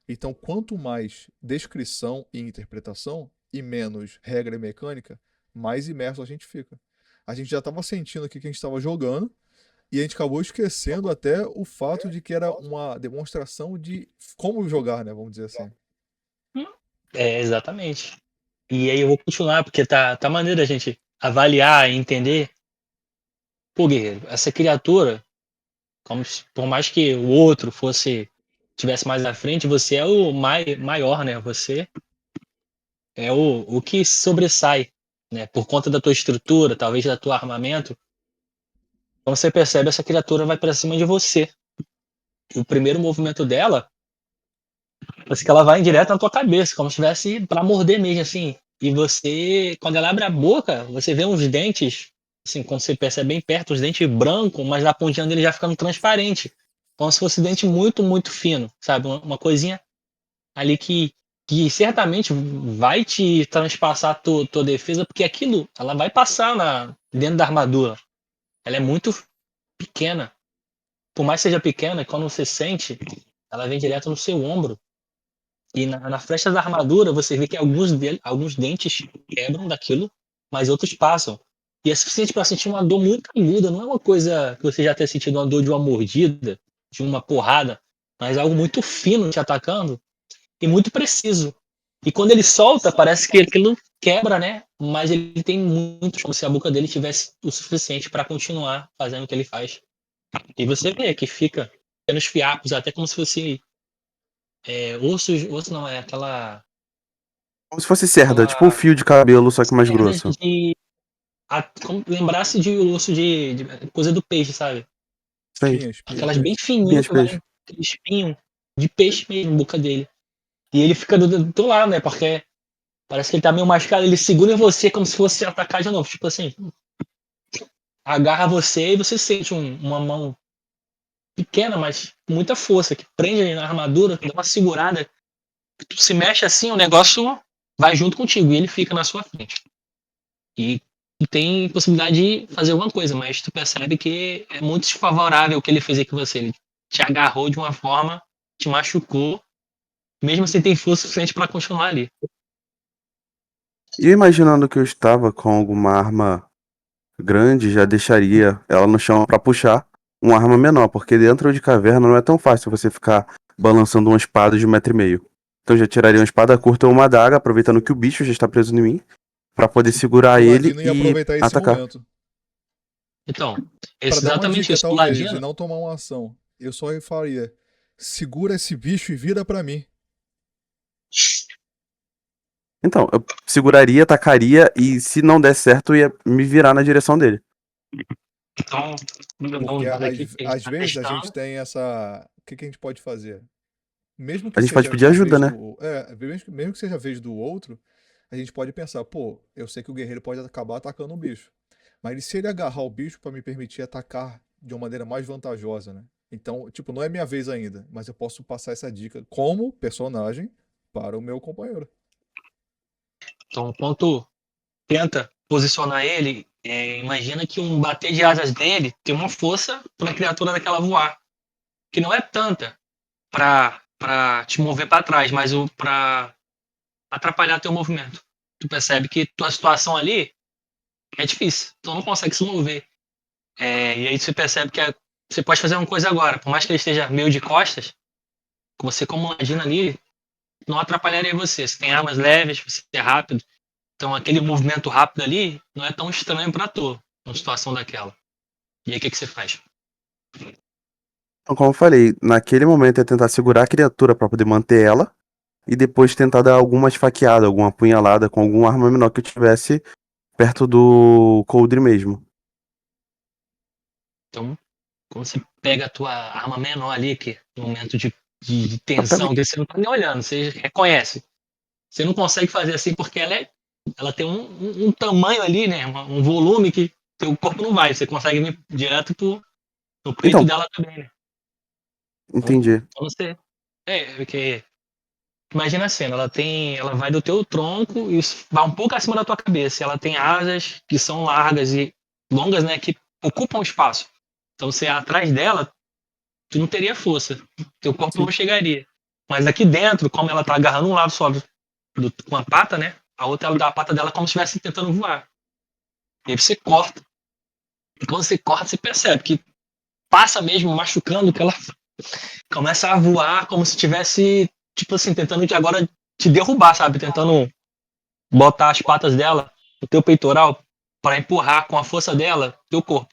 Então, quanto mais descrição e interpretação e menos regra e mecânica, mais imerso a gente fica. A gente já estava sentindo aqui que a gente estava jogando e a gente acabou esquecendo até o fato de que era uma demonstração de como jogar, né? Vamos dizer assim. Exatamente. E aí eu vou continuar, porque tá maneiro a gente avaliar e entender. Pô, guerreiro, essa criatura, por mais que o outro tivesse mais à frente, você é o maior, né? Você é o que sobressai, né? Por conta da tua estrutura, talvez da tua armamento. Então você percebe essa criatura vai pra cima de você. E o primeiro movimento dela, parece que ela vai em direto na tua cabeça, como se estivesse pra morder mesmo, assim. E você, quando ela abre a boca, você vê uns dentes assim, quando você percebe bem perto, os dentes brancos, mas a pontinha dele já ficando transparente. Como se fosse dente muito, muito fino, sabe? Uma coisinha ali que certamente vai te transpassar tua defesa, porque aquilo, ela vai passar dentro da armadura. Ela é muito pequena. Por mais que seja pequena, quando você sente, ela vem direto no seu ombro. E na flecha da armadura, você vê que alguns dentes quebram daquilo, mas outros passam. E é suficiente para sentir uma dor muito aguda. Não é uma coisa que você já tenha sentido uma dor de uma mordida, de uma porrada, mas algo muito fino te atacando e muito preciso. E quando ele solta, parece que aquilo quebra, né? Mas ele tem muito, como se a boca dele tivesse o suficiente para continuar fazendo o que ele faz. E você vê que fica pequenos fiapos, até como se fosse osso não, é Como se fosse cerda, tipo um aquela fio de cabelo, só que mais cerdas grosso. como lembrasse de osso de coisa do peixe, sabe? Sei. Espinha, espinha de Aquelas bem peixe. fininhas, Pinhas de peixe. vai aquele espinho de peixe mesmo na boca dele. E ele fica do teu lado, né? Porque parece que ele tá meio machucado, ele segura em você como se fosse atacar de novo. Tipo assim, agarra você e você sente uma mão pequena, mas com muita força, que prende na armadura, dá uma segurada. Tu se mexe assim, o negócio vai junto contigo e ele fica na sua frente. E tem possibilidade de fazer alguma coisa, mas tu percebe que é muito desfavorável o que ele fez aqui com você. Ele te agarrou de uma forma, te machucou, mesmo sem ter força suficiente para continuar ali. E imaginando que eu estava com alguma arma grande, já deixaria ela no chão pra puxar uma arma menor, porque dentro de caverna não é tão fácil você ficar balançando uma espada de 1,5 m. Então já tiraria uma espada curta ou uma adaga, aproveitando que o bicho já está preso em mim, pra poder segurar O ele Ladino ia e aproveitar esse atacar. momento. Então, Pra dar uma exatamente dica, isso. O talvez, e Ladino, não tomar uma ação. Eu só faria: segura esse bicho e vira pra mim. Então, eu seguraria, atacaria e se não der certo, eu ia me virar na direção dele. então, Porque vamos dar aqui que a gente às tá vezes a gente testando. tem essa. O que que a gente pode fazer? Mesmo A que gente pode seja pedir a ajuda, vez né? do. Mesmo que seja a vez do outro, a gente pode pensar: pô, eu sei que o guerreiro pode acabar atacando o bicho. Mas e se ele agarrar o bicho pra me permitir atacar de uma maneira mais vantajosa, né? Então, tipo, não é minha vez ainda, mas eu posso passar essa dica como personagem para o meu companheiro. Então, quando tenta posicionar ele, imagina que um bater de asas dele tem uma força para a criatura daquela voar, que não é tanta para te mover para trás, mas para atrapalhar teu movimento. Tu percebe que tua situação ali é difícil, tu não consegue se mover. E aí você percebe que você pode fazer uma coisa agora, por mais que ele esteja meio de costas, você como ladino ali não atrapalharia você. Você tem armas leves, você é rápido, então aquele movimento rápido ali não é tão estranho para tu, numa situação daquela. E aí o que, que você faz? Então, como eu falei, naquele momento é tentar segurar a criatura pra poder manter ela e depois tentar dar alguma esfaqueada, alguma apunhalada com alguma arma menor que eu tivesse perto do coldre mesmo. Então, quando você pega a tua arma menor ali, que no momento de Eu pego. tensão, que você não tá nem olhando, você reconhece. Você não consegue fazer assim porque ela tem um tamanho ali, né? Um volume que teu corpo não vai. Você consegue vir direto no peito Então, dela também, né? Então, entendi. quando você. Porque imagina a cena, ela vai do teu tronco e vai um pouco acima da tua cabeça. Ela tem asas que são largas e longas, né? Que ocupam espaço. Então, você atrás dela, tu não teria força. Teu corpo Sim. não chegaria. Mas aqui dentro, como ela tá agarrando um lado só com a pata, né? A outra ela dá a pata dela como se estivesse tentando voar. E aí você corta. E quando você corta, você percebe que passa mesmo machucando, que ela começa a voar como se estivesse, tipo assim, tentando agora te derrubar, sabe? Tentando botar as patas dela no teu peitoral para empurrar com a força dela teu corpo.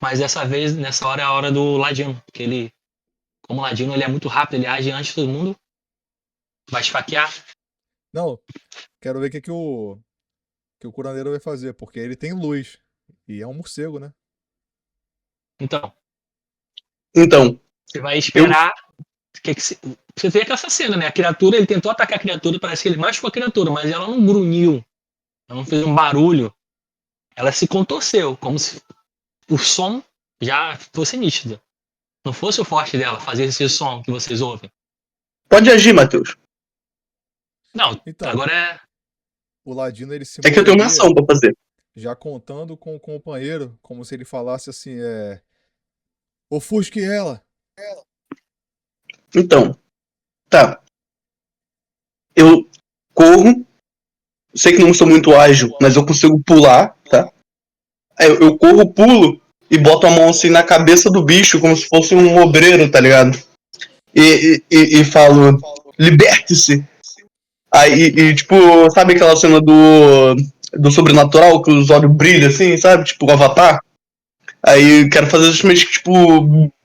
Mas dessa vez, nessa hora, é a hora do Ladino. Porque ele, como Ladino, ele é muito rápido, ele age antes de todo mundo, vai esfaquear. Não, quero ver que o curandeiro vai fazer, porque ele tem luz. E é um morcego, né? Então, Então, você vai eu. esperar. Você vê essa cena, né? A criatura, ele tentou atacar a criatura, parece que ele machucou a criatura, mas ela não grunhiu, ela não fez um barulho. ela se contorceu, como se o som já fosse nítido. Não fosse o forte dela fazer esse som que vocês ouvem. Pode agir, Matheus. Não, Então, agora é. o Ladino ele se É que eu tenho uma moveria ação pra fazer. já contando com o companheiro, como se ele falasse assim, ofusque ela. Então, tá. Eu corro. Sei que não sou muito ágil, mas eu consigo pular, tá? Aí eu corro, pulo e boto a mão assim na cabeça do bicho, como se fosse um obreiro, tá ligado? E falo, liberte-se! Aí, tipo, sabe aquela cena do sobrenatural, que os olhos brilham assim, sabe? Tipo, o Avatar. Aí eu quero fazer justamente, tipo,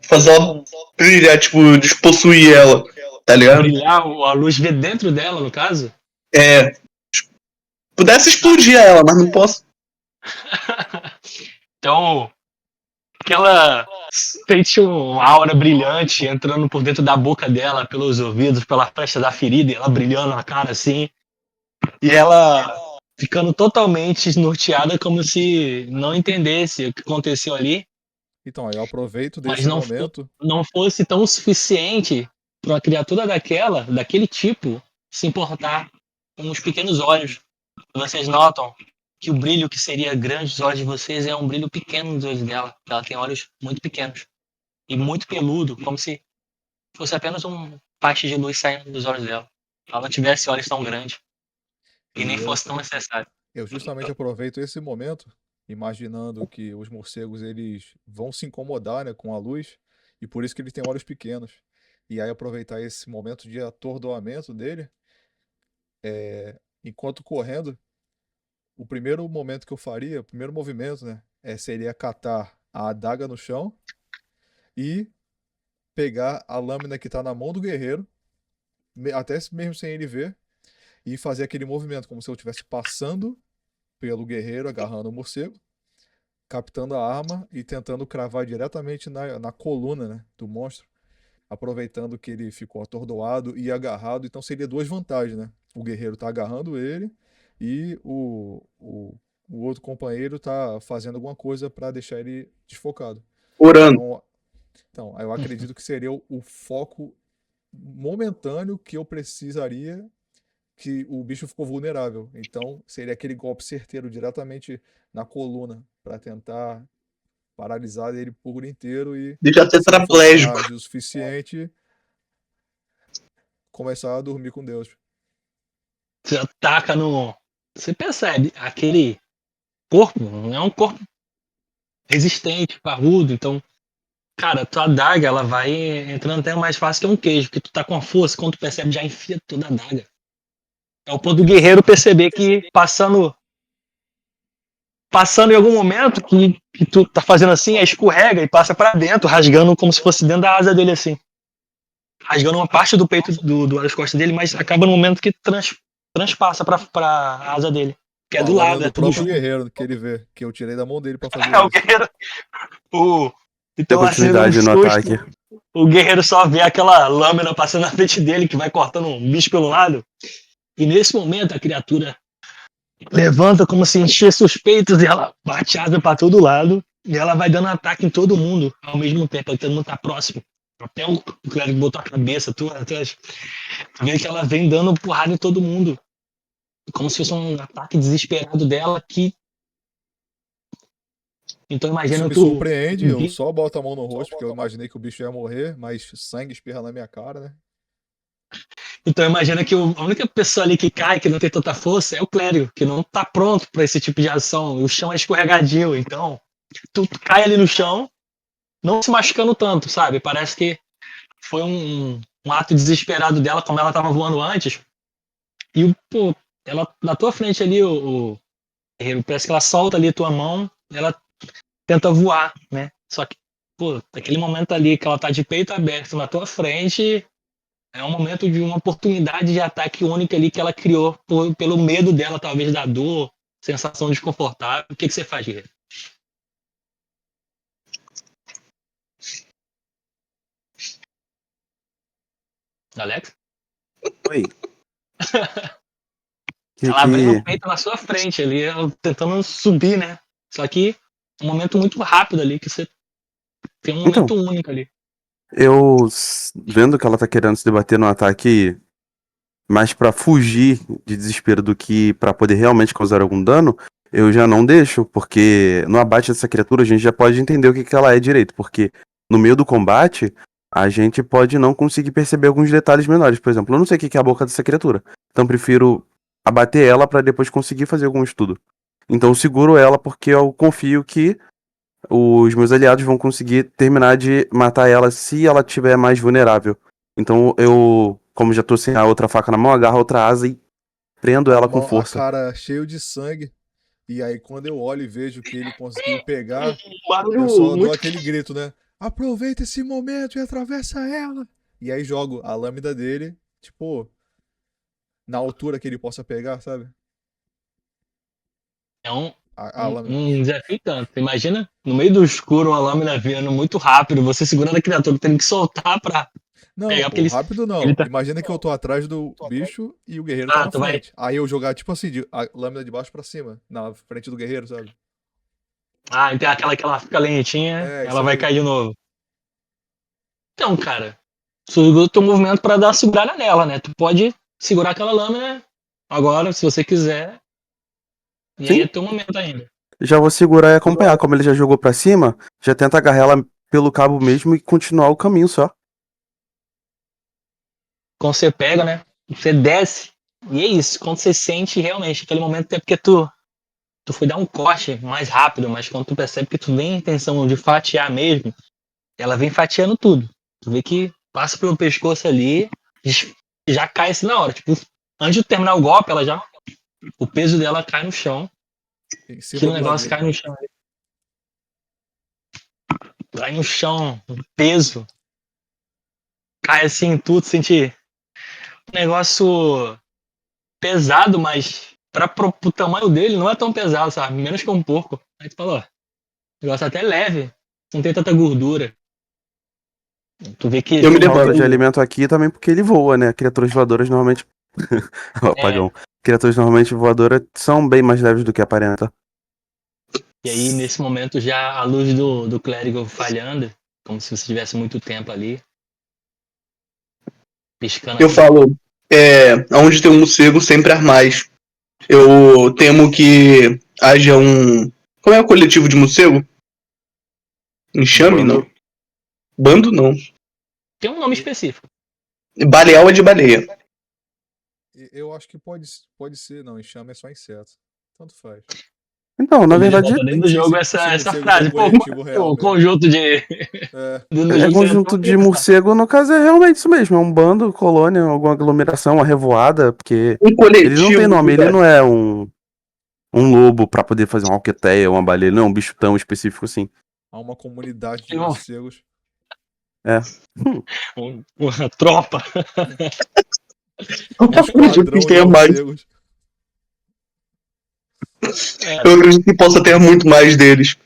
fazer ela brilhar, tipo, despossuir ela, tá ligado? Brilhar, a luz ver dentro dela, no caso. É, pudesse explodir ela, mas não posso. Então, aquela sente uma aura brilhante entrando por dentro da boca dela, pelos ouvidos, pela fresta da ferida, e ela brilhando a cara assim, e ela ficando totalmente esnorteada, como se não entendesse o que aconteceu ali, Então, aí eu aproveito mas desse momento. não fosse tão suficiente para uma criatura daquele tipo, se importar com os pequenos olhos. Vocês notam que o brilho que seria grande nos olhos de vocês é um brilho pequeno nos olhos dela. Ela tem olhos muito pequenos e muito peludo, como se fosse apenas um faixa de luz saindo dos olhos dela. Ela não tivesse olhos tão grandes e nem E fosse tão necessário. eu justamente aproveito esse momento, imaginando que os morcegos eles vão se incomodar, né, com a luz, e por isso que eles têm olhos pequenos. E aí aproveitar esse momento de atordoamento dele, enquanto correndo, o primeiro momento que eu faria, o primeiro movimento, né, seria catar a adaga no chão e pegar a lâmina que está na mão do guerreiro, até mesmo sem ele ver, e fazer aquele movimento como se eu estivesse passando pelo guerreiro, agarrando o morcego, captando a arma e tentando cravar diretamente na coluna, né, do monstro, aproveitando que ele ficou atordoado e agarrado. Então seria duas vantagens, né? O guerreiro tá agarrando ele e o outro companheiro tá fazendo alguma coisa para deixar ele desfocado. Orando. Então, eu acredito que seria o foco momentâneo que eu precisaria, que o bicho ficou vulnerável. Então, seria aquele golpe certeiro diretamente na coluna para tentar paralisar ele por inteiro e, Deixa ser se ele fosse tetraplégico. ágil o suficiente, começar a dormir com Deus. Você ataca no. Você percebe, aquele corpo não é um corpo resistente, parrudo, então. Cara, tua adaga, ela vai entrando até mais fácil que um queijo, porque tu tá com a força, quando tu percebe, já enfia toda a adaga. É o ponto do guerreiro perceber que passando em algum momento que tu tá fazendo assim, aí escorrega e passa pra dentro, rasgando como se fosse dentro da asa dele assim. Rasgando uma parte do peito das costas dele, mas acaba no momento que transpassa pra asa dele. Que é Com a do lâmina lado, é do tudo próprio junto. guerreiro que ele vê, que eu tirei da mão dele para fazer É o isso. guerreiro. O, Deu então, assim, num continuidade no susto, ataque. o guerreiro só vê aquela lâmina passando na frente dele, que vai cortando um bicho pelo lado. E nesse momento, a criatura levanta como se enchesse os peitos e ela bate asa pra todo lado. E ela vai dando ataque em todo mundo ao mesmo tempo. Todo mundo tá próximo. Até o clérigo botou a cabeça, tu vê que ela vem dando porrada em todo mundo. Como se fosse um ataque desesperado dela que. Então Isso imagina me tu. surpreende, eu só boto a mão no rosto, porque eu imaginei que o bicho ia morrer, mas sangue espirra na minha cara, né? Então imagina que a única pessoa ali que cai, que não tem tanta força, é o clérigo, que não tá pronto para esse tipo de ação. O chão é escorregadio, então tu cai ali no chão, não se machucando tanto, sabe? Parece que foi um ato desesperado dela, como ela tava voando antes. E, pô, ela na tua frente ali, o guerreiro, parece que ela solta ali a tua mão, ela tenta voar, né? Só que, pô, naquele momento ali que ela tá de peito aberto na tua frente, é um momento de uma oportunidade de ataque única ali que ela criou pelo medo dela, talvez, da dor, sensação desconfortável. O que você faz, guerreiro? Alex? Oi. Ela abriu o peito na sua frente ali, ela tentando subir, né? Só que um momento muito rápido ali, que você tem um Então, momento único ali. vendo que ela tá querendo se debater no ataque mais pra fugir de desespero do que pra poder realmente causar algum dano, eu já não deixo, porque no abate dessa criatura a gente já pode entender o que que ela é direito, porque no meio do combate a gente pode não conseguir perceber alguns detalhes menores. Por exemplo, eu não sei o que que é a boca dessa criatura, então prefiro abater ela pra depois conseguir fazer algum estudo. Então eu seguro ela porque eu confio que os meus aliados vão conseguir terminar de matar ela se ela tiver mais vulnerável. Então eu, como já tô sem a outra faca na mão, agarro a outra asa e prendo ela com A força. cara cheio de sangue. E aí, quando eu olho e vejo que ele conseguiu pegar, Um eu barulho só dou muito. aquele grito, né? Aproveita esse momento e atravessa ela. E aí jogo a lâmina dele, tipo, na altura que ele possa pegar, sabe? É um, A lâmina. um desafio tanto. Imagina, no meio do escuro, uma lâmina vindo muito rápido, você segurando a criatura, tendo que soltar pra Não, pegar, porque pô, rápido ele não. tá. Imagina que eu tô atrás do bicho e o guerreiro tá Ah, na tu vai. frente. Aí eu jogar, tipo assim, a lâmina de baixo pra cima, na frente do guerreiro, sabe? Ah, então aquela que ela fica lentinha, É, isso ela vai aí. cair de novo. Então, cara, segura o teu movimento pra dar uma segurada nela, né? Tu pode segurar aquela lâmina agora, se você quiser, e aí é Sim, teu momento ainda. já vou segurar e acompanhar. Como ele já jogou pra cima, já tenta agarrar ela pelo cabo mesmo e continuar o caminho só. Quando você pega, né? Você desce, e é isso. Quando você sente realmente aquele momento, é porque tu foi dar um corte mais rápido, mas quando tu percebe que tu vem a intenção de fatiar mesmo, ela vem fatiando tudo. Tu vê que passa pelo pescoço ali, já cai assim na hora. Tipo, antes de terminar o golpe, ela já. O peso dela cai no chão. Em cima Aquele do negócio ladino. cai no chão. Cai no chão, o peso. Cai assim em tudo, sentir um negócio pesado, mas pro tamanho dele não é tão pesado, sabe? Menos que um porco. Aí tu fala, ó, o negócio é até leve, não tem tanta gordura. Tu vê que Eu me Tem falta levanto. de o. alimento aqui também porque ele voa, né? Criaturas voadoras normalmente. Ó, É, apagão. Criaturas normalmente voadoras são bem mais leves do que aparenta. e aí, nesse momento, já a luz do clérigo falhando, como se você tivesse muito tempo ali, piscando Eu aquele. falo, onde tem um morcego, sempre há mais. Eu temo que haja um. Como é o coletivo de morcego? Um Enxame, não. bando. Bando, não. Tem um nome E- específico. Baleal é de baleia. Eu acho que pode ser, não, enxame é só inseto. Tanto faz. Então, na Poderia verdade, botar Nem dentro do sei jogo se o essa morcego tem um frase. Pô, coletivo real o mesmo. conjunto de. É, Dentro do é jogo seria tão conjunto de engraçado. morcego, no caso, é realmente isso mesmo. É um bando, colônia, alguma aglomeração, uma revoada, porque Um ele não tem coletivo nome, de ele baleia. não é um lobo pra poder fazer uma alqueteia, uma baleia, ele não é um bicho tão específico assim. há uma comunidade de Tem É. morcegos. uma tropa. Eu Um acredito que esquadrão de tenha mais. morcegos. É, Eu acredito que possa ter muito mais deles.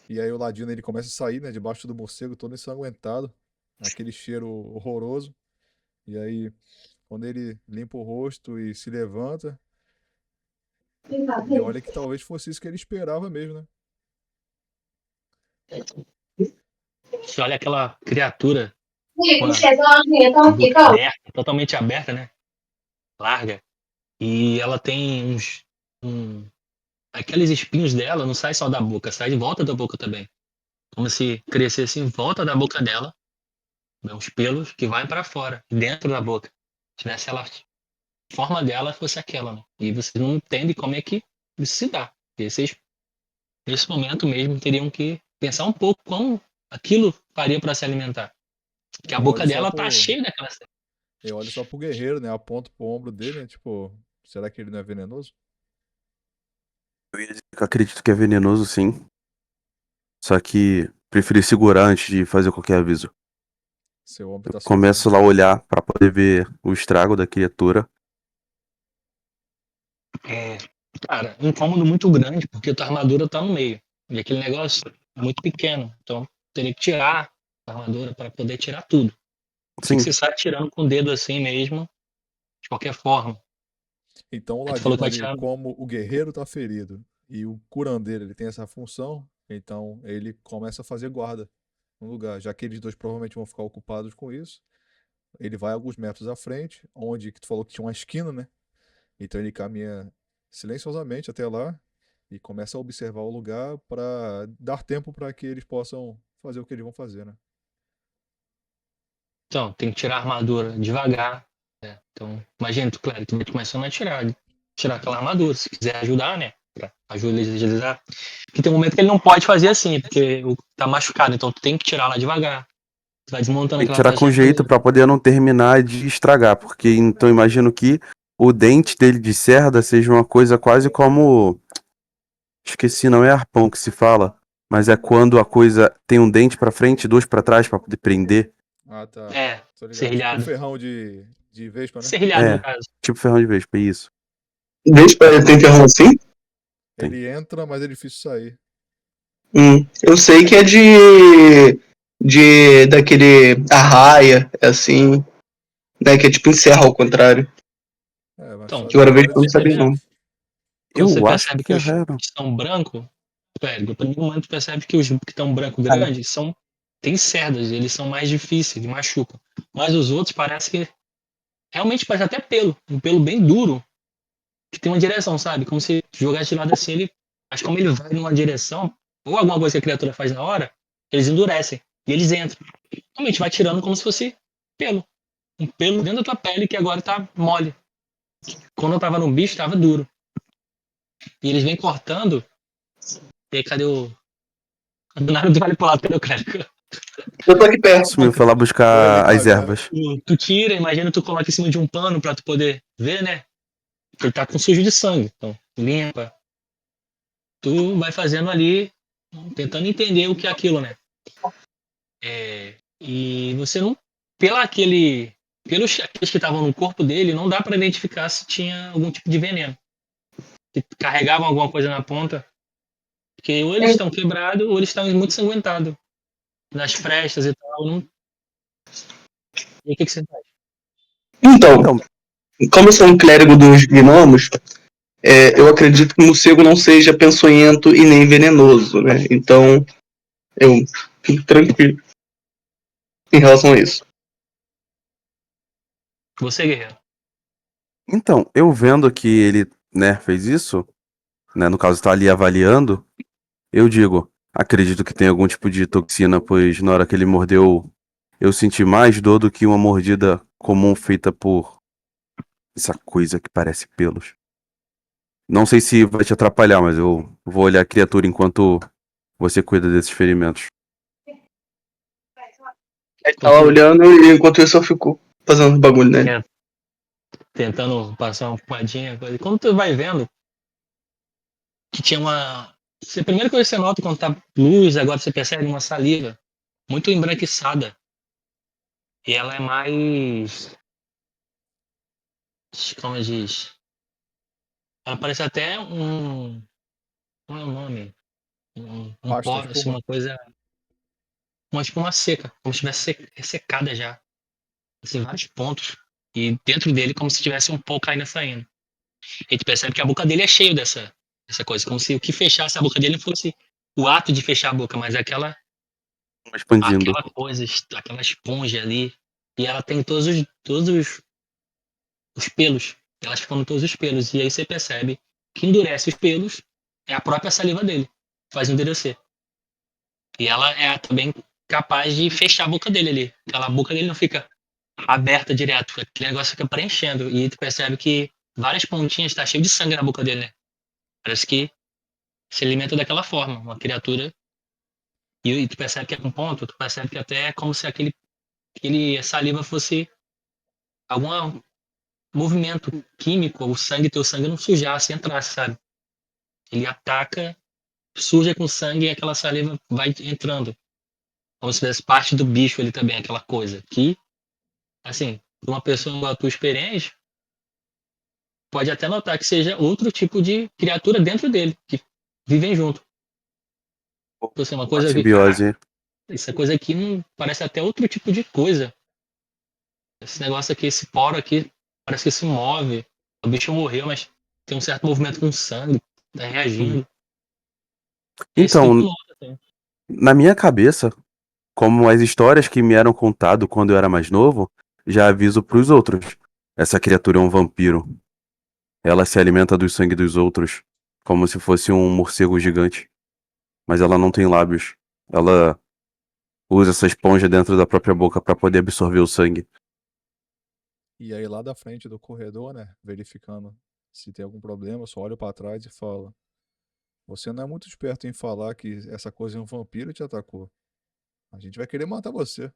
E aí o ladino ele começa a sair, né, debaixo do morcego, todo ensanguentado. Aquele cheiro horroroso. E aí, quando ele limpa o rosto e se levanta, ele olha que talvez fosse isso que ele esperava mesmo, né? você olha aquela criatura com a boca aberta, totalmente aberta, né? Larga. E ela tem aqueles espinhos dela não sai só da boca, sai de volta da boca também. Como se crescesse em volta da boca dela, né, uns pelos que vai para fora, dentro da boca. Tivesse ela, a forma dela fosse aquela, né? E você não entende como é que isso se dá. E vocês, nesse momento mesmo, teriam que pensar um pouco como aquilo faria para se alimentar. Porque a Eu olho boca só dela tá pro, cheia daquela. eu olho só pro guerreiro, né? Aponto pro ombro dele, né? Tipo, será que ele não é venenoso? Eu ia dizer que eu acredito que é venenoso, sim. Só que preferi segurar antes de fazer qualquer aviso. Seu ombro Eu tá começo suando. lá a olhar pra poder ver o estrago da criatura. É, cara, um incômodo muito grande, porque tua armadura tá no meio. E aquele negócio é muito pequeno. Então, teria que tirar a armadura para poder tirar tudo. Sei que Sim, você sai tirando com o dedo assim mesmo, de qualquer forma. Então o Aí tu falou que ladino vai ali, tirar. como o guerreiro tá ferido E o curandeiro, ele tem essa função, então ele começa a fazer guarda no lugar. Já que eles dois provavelmente vão ficar ocupados com isso, ele vai alguns metros à frente, onde que tu falou que tinha uma esquina, né? Então ele caminha silenciosamente até lá e começa a observar o lugar para dar tempo para que eles possam fazer o que eles vão fazer, né? Então, tem que tirar a armadura devagar. Né? Então, imagina, tu, claro, tu vai começando a tirar aquela armadura, se quiser ajudar, né? Pra agilizar. Porque tem um momento que ele não pode fazer assim, porque tá machucado, então tu tem que tirar lá devagar. Tu vai desmontando Tem que aquela tirar faixa com de jeito armadura. pra poder não terminar de estragar, porque então imagino que o dente dele de cerda seja uma coisa quase como. Esqueci, não é arpão que se fala, mas é quando a coisa tem um dente pra frente e dois pra trás pra poder prender. Ah, tá. É, Tô ligado. Tipo um serrilhado. ferrão de Vespa, né? Serrilhado, no É, caso. tipo ferrão de vespa, isso. Desde pra ele tem ferrão assim? Tem. Ele entra, mas é difícil sair. Eu sei que é daquele arraia, é assim, né? Que é tipo encerra ao contrário. É, mas Então, Que agora eu vejo agora que eu não sabia percebe, não. quando você Eu acho percebe que que é os que raro. estão branco, pega, no primeiro momento tu percebe que os que estão branco grandes são tem cerdas, eles são mais difíceis, eles machucam. Mas os outros parece que realmente parece até pelo, um pelo bem duro, que tem uma direção, sabe? Como se jogasse de lado assim, ele, mas como ele vai numa direção, ou alguma coisa que a criatura faz na hora, eles endurecem e eles entram. Realmente vai tirando como se fosse pelo, um pelo dentro da tua pele que agora tá mole. Quando eu tava no bicho, tava duro. E eles vêm cortando, e aí cadê o. Do nada tu vai pro lado, cadê o crédito? Eu tô aqui perto. Sumiu, foi lá Foi ali buscar as cagar. ervas. Tu tira, imagina tu coloca em cima de um pano pra tu poder ver, né? Porque ele tá com sujo de sangue. Então, limpa. Tu vai fazendo ali, tentando entender o que é aquilo, né? E você não. Pela aquele. Pelos aqueles que estavam no corpo dele, não dá pra identificar se tinha algum tipo de veneno. Se carregavam alguma coisa na ponta. Porque ou eles estão quebrados, ou eles estão muito ensanguentados. Nas frestas e tal. Não... E o que você faz? Então, Então, como eu sou um clérigo dos gnomos, eu acredito que o morcego não seja peçonhento e nem venenoso, né? Então, eu fico tranquilo em relação a isso. Você, guerreiro. então, eu vendo que ele, né, fez isso, né, no caso tá ali avaliando, eu digo, acredito que tem algum tipo de toxina, pois na hora que ele mordeu, eu senti mais dor do que uma mordida comum feita por essa coisa que parece pelos. Não sei se vai te atrapalhar, mas eu vou olhar a criatura enquanto você cuida desses ferimentos. Ele tá lá olhando e enquanto isso eu fico fazendo bagulho nele. Tentando passar uma pomadinha. E quando tu vai vendo que tinha uma. A primeira coisa que você nota quando tá luz, agora você percebe uma saliva muito embranquiçada. E ela é mais. Como diz? Ela parece até um. Qual é o nome? Um Pasta, pó, assim, espuma. uma coisa. Uma espuma seca, como se tivesse ressecada já. Assim, vários pontos. E dentro dele, como se tivesse um pó ainda saindo. E tu percebe que a boca dele é cheia dessa coisa. Como se o que fechasse a boca dele não fosse o ato de fechar a boca, mas Expandindo. aquela coisa, aquela esponja ali. E ela tem todos os pelos. Elas ficam em todos os pelos. E aí você percebe que endurece os pelos é a própria saliva dele. Faz endurecer. E ela é também capaz de fechar a boca dele ali. Aquela boca dele não fica aberta direto. Aquele negócio fica preenchendo. E tu percebe que várias pontinhas tá cheio de sangue na boca dele, né? Parece que se alimenta daquela forma. Uma criatura. E tu percebe que é com ponto, tu percebe que até é como se aquele saliva fosse algum movimento químico, teu sangue não sujasse, entrasse, sabe? Ele ataca, suja com sangue e aquela saliva vai entrando. Como se fizesse parte do bicho ali também, aquela coisa. Que, assim, uma pessoa igual a tua experiente, pode até notar que seja outro tipo de criatura dentro dele, que vivem junto. Então, assim, uma Uma coisa que, simbiose. essa coisa aqui não parece até outro tipo de coisa. Esse negócio aqui, esse poro aqui, parece que se move. O bicho morreu, mas tem um certo movimento com sangue, tá reagindo. Esse Então, do piloto, assim. na minha cabeça, como as histórias que me eram contado quando eu era mais novo, já aviso pros outros. Essa criatura é um vampiro. Ela se alimenta do sangue dos outros, como se fosse um morcego gigante. Mas ela não tem lábios. Ela usa essa esponja dentro da própria boca pra poder absorver o sangue. E aí lá da frente do corredor, né, verificando se tem algum problema, eu só olho pra trás e falo: você não é muito esperto em falar que essa coisa é um vampiro e te atacou. A gente vai querer matar você.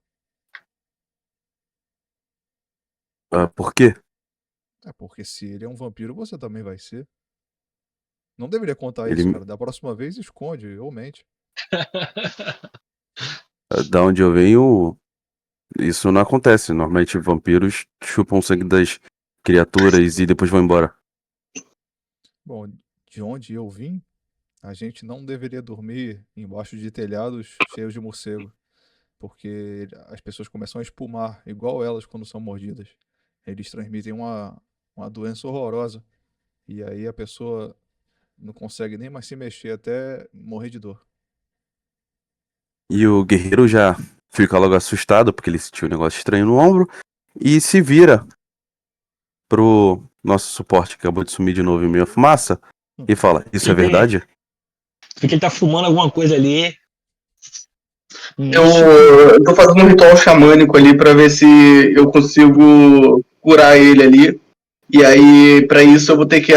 Ah, por quê? É porque se ele é um vampiro, você também vai ser. Não deveria contar isso, Ele, cara. Da próxima vez, esconde ou mente. da onde eu venho, isso não acontece. Normalmente vampiros chupam o sangue das criaturas e depois vão embora. Bom, de onde eu vim, a gente não deveria dormir embaixo de telhados cheios de morcego, porque as pessoas começam a espumar, igual elas quando são mordidas. Eles transmitem uma doença horrorosa, e aí a pessoa não consegue nem mais se mexer até morrer de dor. E o guerreiro já fica logo assustado porque ele sentiu um negócio estranho no ombro e se vira pro nosso suporte que acabou de sumir de novo em meio à fumaça e fala: Isso é Ele tem. verdade? Porque ele tá fumando alguma coisa ali. Eu, Nicho. eu tô fazendo um ritual xamânico ali pra ver se eu consigo curar ele ali. E aí, pra isso, eu vou ter que.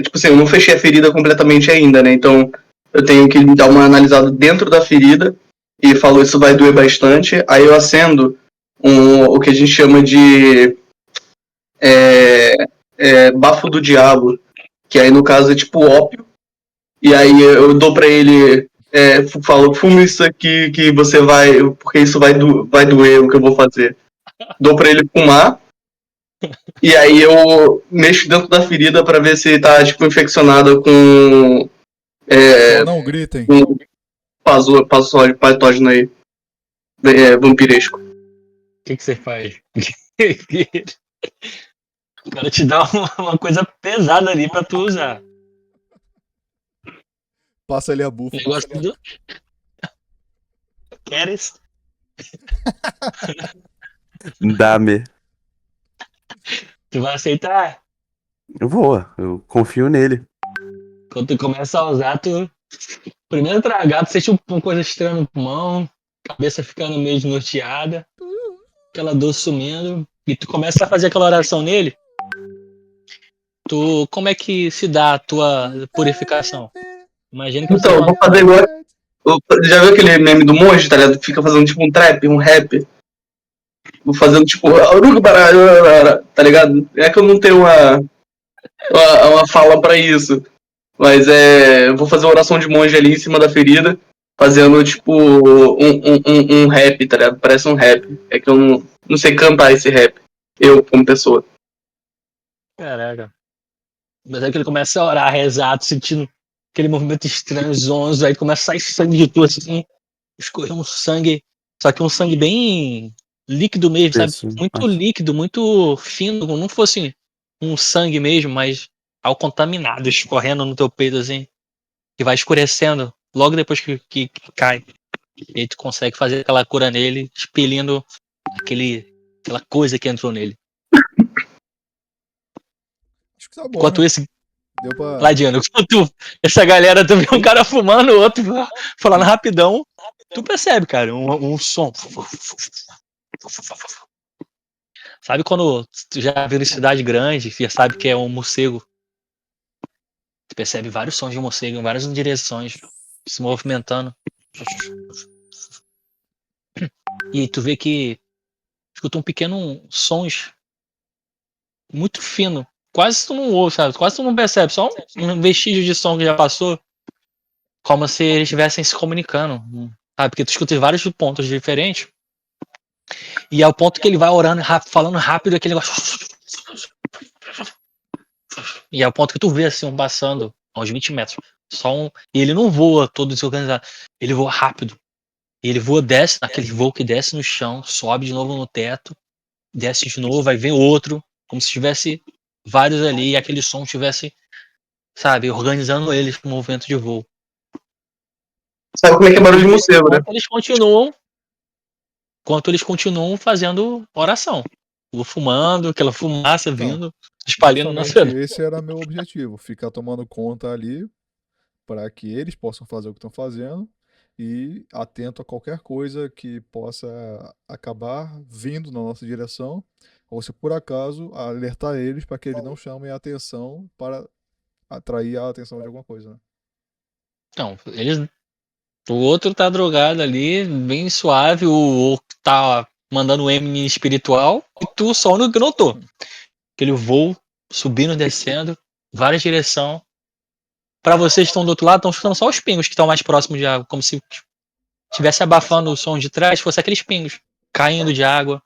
Tipo assim, eu não fechei a ferida completamente ainda, né? Então, eu tenho que dar uma analisada dentro da ferida. E falou, isso vai doer bastante. Aí eu acendo o que a gente chama de bafo do diabo. Que aí, no caso, é tipo ópio. E aí eu dou pra ele. Falo, fume isso aqui que você vai. Porque isso vai doer o que eu vou fazer. Dou pra ele fumar. E aí eu mexo dentro da ferida pra ver se tá, tipo, infeccionada com Só não gritem. um patógeno aí, vampiresco. O que você faz? O cara te dá uma coisa pesada ali pra tu usar. Passa ali a O bufa. negócio do. Queres? Dá-me. Tu vai aceitar? Eu confio nele. Quando tu começa a usar, tu. Primeiro tragar, tu sente uma coisa estranha no pulmão, cabeça ficando meio desnorteada, aquela dor sumindo, e tu começa a fazer aquela oração nele. Tu, como é que se dá a tua purificação? Imagina que você Então, eu fala. vou fazer igual. Já viu aquele meme do monge, tá ligado? Fica fazendo tipo um trap, um rap. Vou fazendo tipo. Tá ligado? É que eu não tenho uma fala pra isso. Mas eu vou fazer uma oração de monge ali em cima da ferida, fazendo tipo um rap, tá ligado? Parece um rap. É que eu não sei cantar esse rap. Eu, como pessoa. Caraca. Mas aí que ele começa a orar, rezar, tu sentindo aquele movimento estranho, zonzo, aí começa a sair sangue de tu, assim, escorrer um sangue, só que um sangue bem líquido mesmo, sabe? Isso, Muito acho. líquido, muito fino, como não fosse um sangue mesmo, mas algo contaminado, escorrendo no teu peito, assim, que vai escurecendo logo depois que cai. E aí tu consegue fazer aquela cura nele, expelindo aquela coisa que entrou nele. Acho que tá bom, Enquanto né? esse Deu pra. Ladiano, essa galera, tu vê um cara fumando, o outro falando rapidão, tu percebe, cara, um som. Sabe quando tu já viu em cidade grande, já sabe que é um morcego, tu percebe vários sons de morcego em várias direções, se movimentando. E aí tu vê que escuta um pequeno sons muito fino. Quase tu não ouve, sabe? Quase tu não percebe, só um vestígio de som que já passou, como se eles estivessem se comunicando. Sabe? Porque tu escuta vários pontos diferentes. E ao ponto que ele vai orando, falando rápido, aquele negócio. E ao ponto que tu vê assim, um passando a uns 20 metros. E ele não voa todo desorganizado. Ele voa rápido. E ele voa, desce, naquele voo que desce no chão, sobe de novo no teto, desce de novo, vai ver outro, como se tivesse vários ali e aquele som tivesse, sabe, organizando eles com o movimento de voo. Sabe como é que é barulho de morcego, né? Enquanto eles continuam fazendo oração. Ou fumando, aquela fumaça Então, vindo, espalhando na justamente cidade. esse era meu objetivo, ficar tomando conta ali para que eles possam fazer o que estão fazendo e atento a qualquer coisa que possa acabar vindo na nossa direção, ou se por acaso alertar eles para que eles não chamem a atenção para atrair a atenção de alguma coisa, né? Não, o outro tá drogado ali, bem suave, o outro tá mandando um M espiritual, e tu só o único que notou. Aquele voo, subindo, descendo, várias direções. Pra vocês que estão do outro lado, estão escutando só os pingos que estão mais próximos de água, como se estivesse abafando o som de trás, fosse aqueles pingos caindo de água.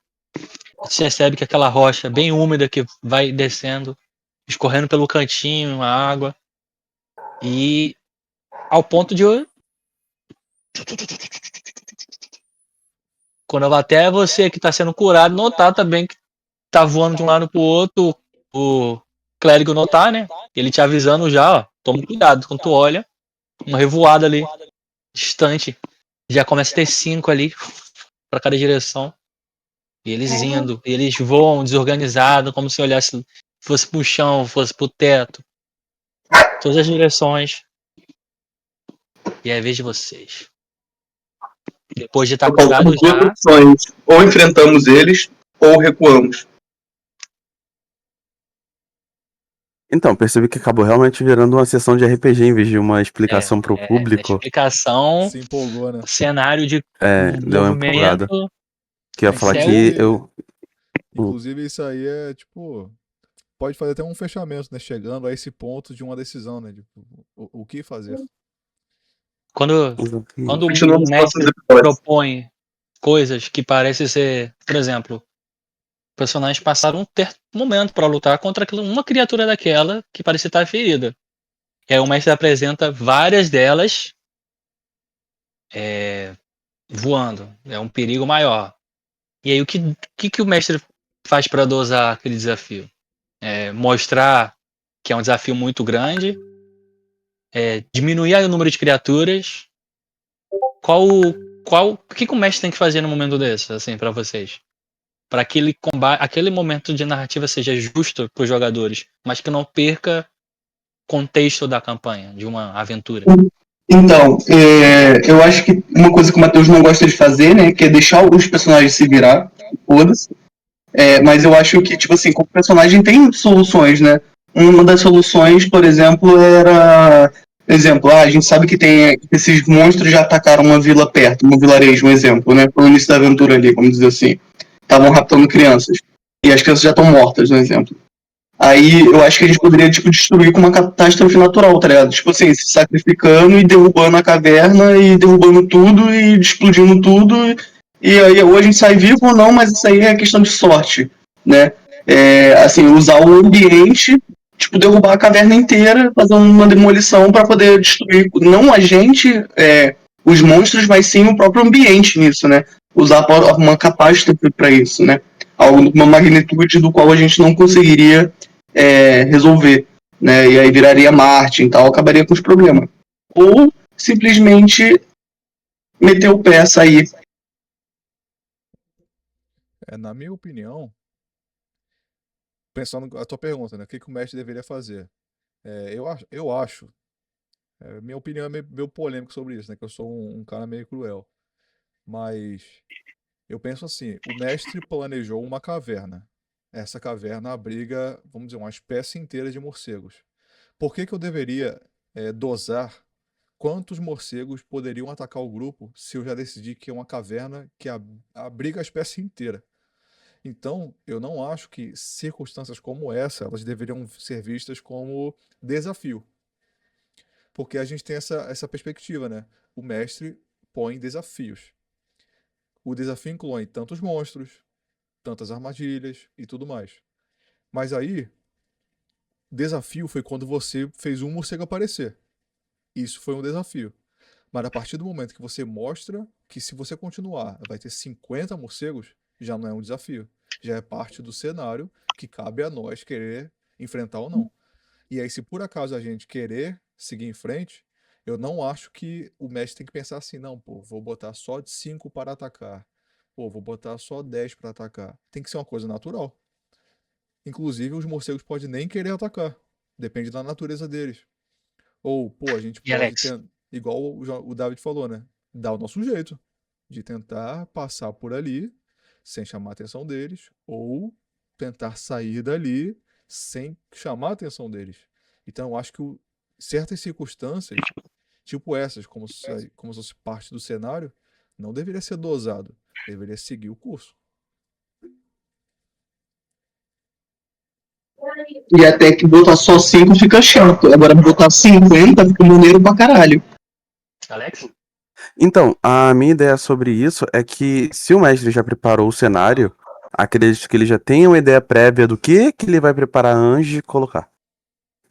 Você percebe que aquela rocha bem úmida que vai descendo, escorrendo pelo cantinho, a água. E ao ponto de. Quando até você que está sendo curado notar também que tá voando de um lado pro outro, o clérigo notar, né? Ele te avisando já, ó, toma cuidado. Quando tu olha, uma revoada ali, distante. Já começa a ter 5 ali, para cada direção. E eles indo, e eles voam desorganizado, como se olhasse, fosse pro chão, fosse pro teto. Todas as direções. E é a vez de vocês. Depois de estar Então, curado temos duas já, opções. Ou enfrentamos eles, ou recuamos. Então, percebi que acabou realmente virando uma sessão de RPG em vez de uma explicação pro público. explicação, Se empolgou, né? cenário de Deu uma empolgada. movimento. Que eu ia Mas falar é que o- eu. Inclusive, isso aí é tipo. Pode fazer até um fechamento, né? Chegando a esse ponto de uma decisão, né? Tipo, o que fazer. Quando, quando Continuamos um nos próximos mestre episódios. propõe coisas que parecem ser, por exemplo, personagens passaram um certo momento para lutar contra uma criatura daquela que parecia estar ferida. E aí o mestre apresenta várias delas voando. É um perigo maior. E aí o que o mestre faz para dosar aquele desafio? Mostrar que é um desafio muito grande, diminuir o número de criaturas. O que o mestre tem que fazer no momento desse, assim, para vocês? Para aquele combate, aquele momento de narrativa seja justo para os jogadores, mas que não perca contexto da campanha, de uma aventura. Então, eu acho que uma coisa que o Matheus não gosta de fazer, né, que é deixar os personagens se virar, foda-se. Mas eu acho que, tipo assim, como personagem tem soluções, né? Uma das soluções, por exemplo, era. Exemplo, a gente sabe que tem esses monstros já atacaram uma vila perto, um vilarejo, um exemplo, né? No início da aventura ali, vamos dizer assim. Estavam raptando crianças. E as crianças já estão mortas, no exemplo. Aí eu acho que a gente poderia, tipo, destruir com uma catástrofe natural, tá ligado? Tipo assim, se sacrificando e derrubando a caverna e derrubando tudo e explodindo tudo. E aí ou a gente sai vivo ou não, mas isso aí é questão de sorte, né? Assim, usar o ambiente, tipo, derrubar a caverna inteira, fazer uma demolição para poder destruir não a gente, os monstros, mas sim o próprio ambiente nisso, né? Usar uma catástrofe para isso, né? Algo de uma magnitude do qual a gente não conseguiria resolver, né? E aí viraria Marte e tal, acabaria com os problemas. Ou simplesmente meter o pé, sair. Na minha opinião, pensando a tua pergunta, né? O que o mestre deveria fazer? Eu acho, minha opinião é meio polêmica sobre isso, né? Que eu sou um cara meio cruel. Mas eu penso assim, o mestre planejou uma caverna. Essa caverna abriga, vamos dizer, uma espécie inteira de morcegos. Por que eu deveria dosar quantos morcegos poderiam atacar o grupo se eu já decidi que é uma caverna que abriga a espécie inteira? Então, eu não acho que circunstâncias como essa, elas deveriam ser vistas como desafio. Porque a gente tem essa perspectiva, né? O mestre põe desafios. O desafio inclui tantos monstros, tantas armadilhas e tudo mais. Mas aí, desafio foi quando você fez um morcego aparecer. Isso foi um desafio. Mas a partir do momento que você mostra que se você continuar vai ter 50 morcegos, já não é um desafio. Já é parte do cenário que cabe a nós querer enfrentar ou não. E aí, se por acaso a gente querer seguir em frente, Eu não acho que o mestre tem que pensar assim, não, pô, vou botar só de 5 para atacar. Pô, vou botar só 10 para atacar. Tem que ser uma coisa natural. Inclusive, os morcegos podem nem querer atacar. Depende da natureza deles. Ou, pô, a gente E pode Alex, ter, igual o David falou, né? Dar o nosso jeito de tentar passar por ali sem chamar a atenção deles, ou tentar sair dali sem chamar a atenção deles. Então, eu acho que certas circunstâncias, tipo essas, como se fosse parte do cenário, não deveria ser dosado, deveria seguir o curso. E até que botar só 5 fica chato. Agora botar 50 fica maneiro pra caralho. Alex? Então, a minha ideia sobre isso é que se o mestre já preparou o cenário, acredito que ele já tenha uma ideia prévia do que ele vai preparar antes de colocar.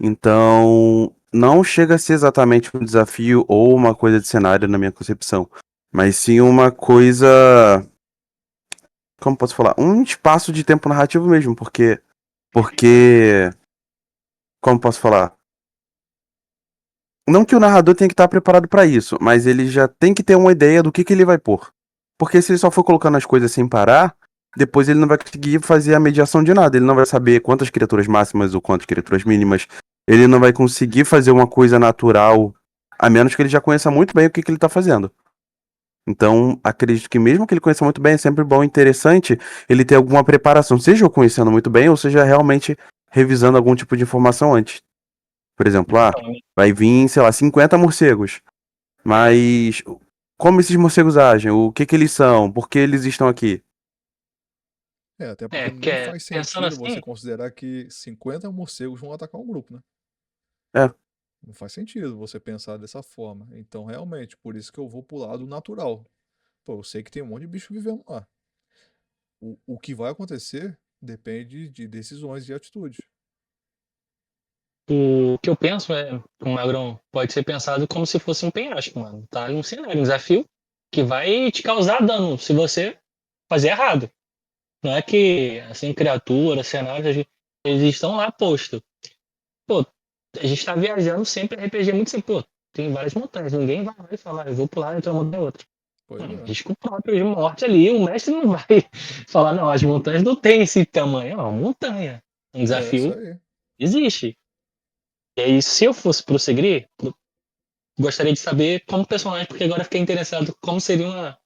Então, não chega a ser exatamente um desafio ou uma coisa de cenário na minha concepção, mas sim uma coisa, como posso falar, um espaço de tempo narrativo mesmo, porque, como posso falar, não que o narrador tenha que estar preparado pra isso, mas ele já tem que ter uma ideia do que ele vai pôr. Porque se ele só for colocando as coisas sem parar, depois ele não vai conseguir fazer a mediação de nada. Ele não vai saber quantas criaturas máximas ou quantas criaturas mínimas. Ele não vai conseguir fazer uma coisa natural, a menos que ele já conheça muito bem o que ele tá fazendo. Então, acredito que mesmo que ele conheça muito bem, é sempre bom e interessante ele ter alguma preparação, seja o conhecendo muito bem, ou seja realmente revisando algum tipo de informação antes. Por exemplo, vai vir, sei lá, 50 morcegos. Mas como esses morcegos agem? O que eles são? Por que eles estão aqui? Até porque nem faz Pensando sentido você assim, considerar que 50 morcegos vão atacar um grupo, né? É, Não faz sentido você pensar dessa forma. Então, realmente, por isso que eu vou pro lado natural. Pô, eu sei que tem um monte de bicho vivendo lá. O que vai acontecer depende de decisões e atitudes. o que eu penso é que o Magrão pode ser pensado como se fosse um penhasco, mano. Tá um cenário, um desafio que vai te causar dano se você fazer errado. Não é que, assim, criaturas, cenários, eles estão lá postos. Pô, a gente tá viajando sempre, RPG é muito simples. Pô, tem várias montanhas, ninguém vai lá e falar, eu vou pular entre uma montanha e outra. Pois é. Risco próprio de morte ali, o mestre não vai falar, não, as montanhas não têm esse tamanho. É uma montanha. Um É isso desafio aí. existe. E aí, se eu fosse prosseguir, gostaria de saber como personagem, porque agora fiquei interessado como seria uma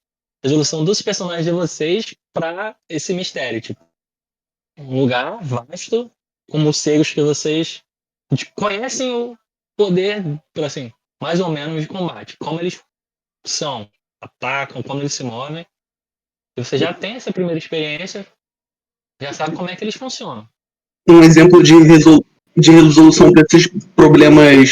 resolução dos personagens de vocês para esse mistério. Tipo, um lugar vasto, com morcegos que vocês tipo, conhecem o poder, por assim, mais ou menos de combate. Como eles são, atacam, como eles se movem. E você já tem essa primeira experiência, já sabe como é que eles funcionam. Um exemplo de resolução para esses problemas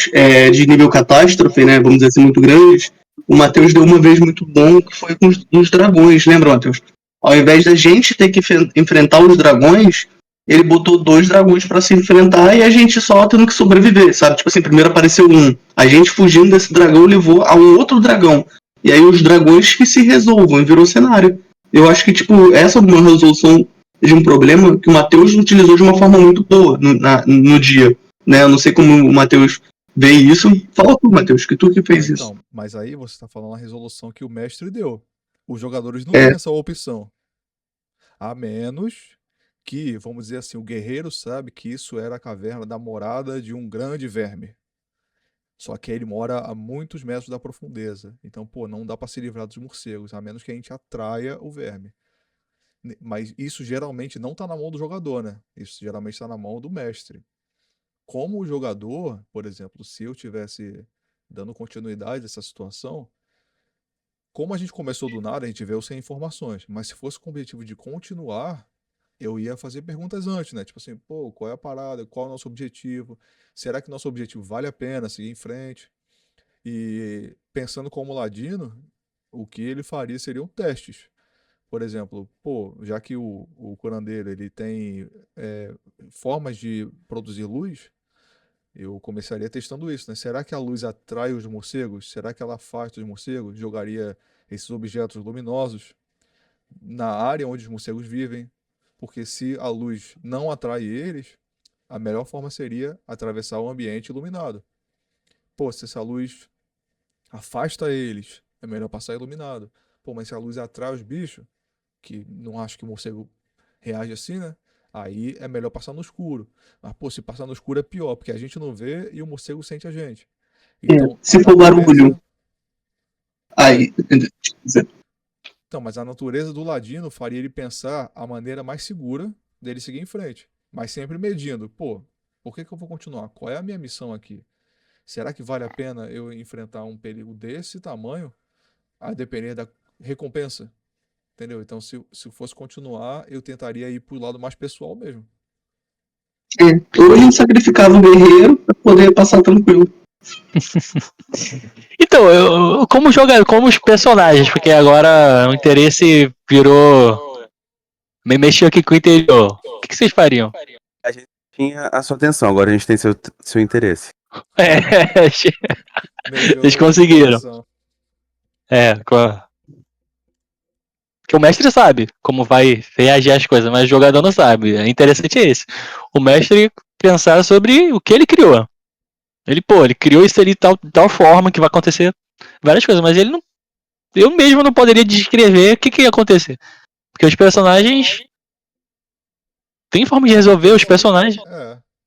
de nível catástrofe, né, vamos dizer assim, muito grandes, o Matheus deu uma vez muito bom, que foi com os dragões, lembra, Matheus? Ao invés da gente ter que enfrentar os dragões, ele botou 2 dragões para se enfrentar e a gente só tendo que sobreviver, sabe? Tipo assim, primeiro apareceu um, a gente fugindo desse dragão levou a um outro dragão. E aí os dragões que se resolvam e virou cenário. Eu acho que, tipo, essa é uma resolução de um problema que o Matheus utilizou de uma forma muito boa no dia. Né? Eu não sei como o Matheus vê isso. Fala tu, Matheus, que tu que fez isso. Então, mas aí você está falando a resolução que o mestre deu. Os jogadores não É, têm essa opção. A menos que, vamos dizer assim, o guerreiro sabe que isso era a caverna da morada de um grande verme. Só que ele mora a muitos metros da profundeza. Então, pô, não dá para se livrar dos morcegos, a menos que a gente atraia o verme. Mas isso geralmente não tá na mão do jogador, né? Isso geralmente está na mão do mestre. Como o jogador, por exemplo, se eu tivesse dando continuidade a essa situação, como a gente começou do nada, a gente veio sem informações. Mas se fosse com o objetivo de continuar, eu ia fazer perguntas antes, né? Tipo assim, pô, qual é a parada? Qual é o nosso objetivo? Será que nosso objetivo vale a pena seguir em frente? E pensando como ladino, o que ele faria seriam testes. Por exemplo, pô, já que o curandeiro ele tem formas de produzir luz, eu começaria testando isso, né? Será que a luz atrai os morcegos? Será que ela afasta os morcegos? Jogaria esses objetos luminosos na área onde os morcegos vivem? Porque se a luz não atrai eles, a melhor forma seria atravessar o ambiente iluminado. Pô, se essa luz afasta eles, é melhor passar iluminado. Pô, mas se a luz atrai os bichos, que não acho que o morcego reage assim, né? Aí é melhor passar no escuro. Mas, pô, se passar no escuro é pior, porque a gente não vê e o morcego sente a gente. Então, a Se for barulho, natureza. aí. Então, mas a natureza do ladino faria ele pensar a maneira mais segura dele seguir em frente. Mas sempre medindo, pô, por que que eu vou continuar? Qual é a minha missão aqui? Será que vale a pena eu enfrentar um perigo desse tamanho, a depender da recompensa? Entendeu? Então, se fosse continuar, eu tentaria ir pro lado mais pessoal mesmo. Ou a gente sacrificava o guerreiro pra poder passar tranquilo. Então, como jogador, como os personagens, porque agora o interesse virou. Me mexeu aqui com o interior. O que vocês fariam? A gente tinha a sua atenção, agora a gente tem seu interesse. É, Mexeu vocês no conseguiram. coração. Porque o mestre sabe como vai reagir às coisas, mas o jogador não sabe. É interessante esse. O mestre pensar sobre o que ele criou. Ele criou isso ali de tal forma que vai acontecer várias coisas, mas ele não. Eu mesmo não poderia descrever o que ia acontecer. Porque os personagens. Tem forma de resolver os personagens.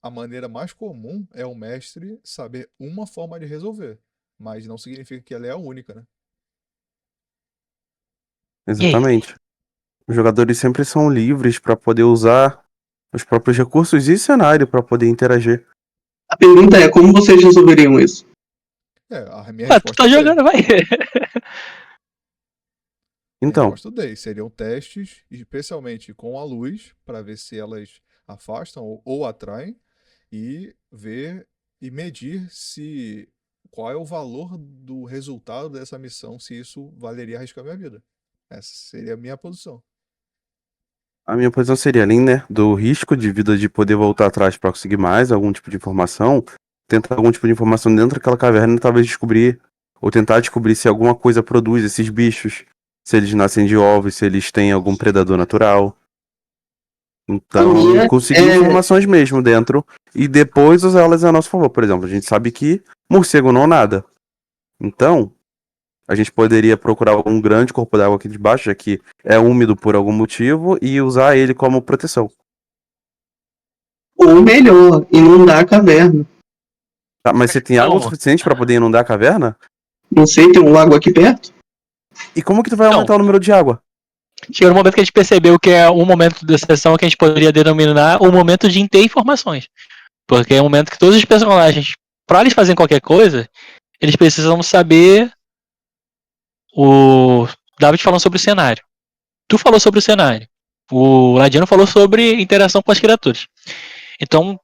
A maneira mais comum é o mestre saber uma forma de resolver, mas não significa que ela é a única, né? Exatamente. Os jogadores sempre são livres para poder usar os próprios recursos e cenário para poder interagir. A pergunta é, como vocês resolveriam isso? A minha Tu resposta tá é dei. jogando, vai. Minha Então, resposta dei. Seriam testes, especialmente com a luz, para ver se elas afastam ou atraem, e ver e medir se qual é o valor do resultado dessa missão, se isso valeria arriscar minha vida. Essa seria a minha posição. a minha posição seria, além, né, do risco de vida de poder voltar atrás para conseguir mais algum tipo de informação, tentar algum tipo de informação dentro daquela caverna e talvez descobrir, ou tentar descobrir se alguma coisa produz esses bichos, se eles nascem de ovos, se eles têm algum predador natural. Então, minha conseguir informações mesmo dentro e depois usá-las a nosso favor. Por exemplo, a gente sabe que morcego não nada. Então, a gente poderia procurar algum grande corpo d'água aqui de baixo, já que é úmido por algum motivo, e usar ele como proteção. Ou melhor, inundar a caverna. Tá, mas você tem água o suficiente para poder inundar a caverna? Não sei, tem um lago aqui perto? E como que tu vai Não. aumentar o número de água? Chegou no momento que a gente percebeu que é um momento da sessão que a gente poderia denominar o momento de ter informações. Porque é o momento que todos os personagens, para eles fazerem qualquer coisa, eles precisam saber. O David falou sobre o cenário. Tu falou sobre o cenário. O Ladiano falou sobre interação com as criaturas. Então,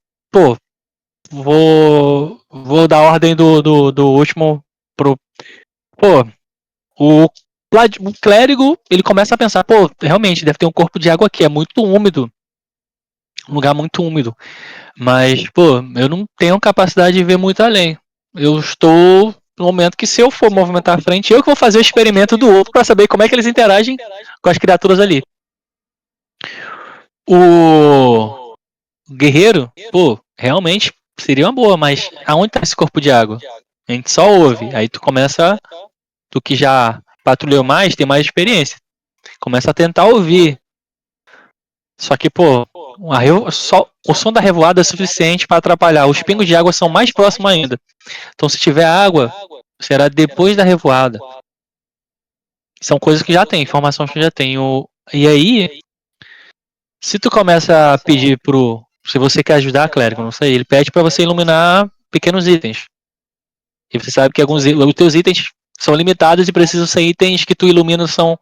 vou dar a ordem do último pro. O clérigo, ele começa a pensar, realmente, deve ter um corpo de água aqui, é muito úmido. Um lugar muito úmido. Mas, eu não tenho capacidade de ver muito além. Eu estou no momento que, se eu for movimentar a frente, eu que vou fazer o experimento do outro para saber como é que eles interagem com as criaturas ali. O guerreiro, realmente seria uma boa, mas aonde está esse corpo de água? A gente só ouve. Aí tu começa, tu que já patrulhou mais, tem mais experiência. Começa a tentar ouvir. Só que, só o som da revoada é suficiente para atrapalhar. Os pingos de água são mais próximos ainda. Então, se tiver água, será depois da revoada. São coisas que já tem, informações que já tem. E aí, se tu começa a pedir se você quer ajudar, clérigo, não sei, ele pede para você iluminar pequenos itens. E você sabe que os teus itens são limitados e precisam ser itens que tu ilumina são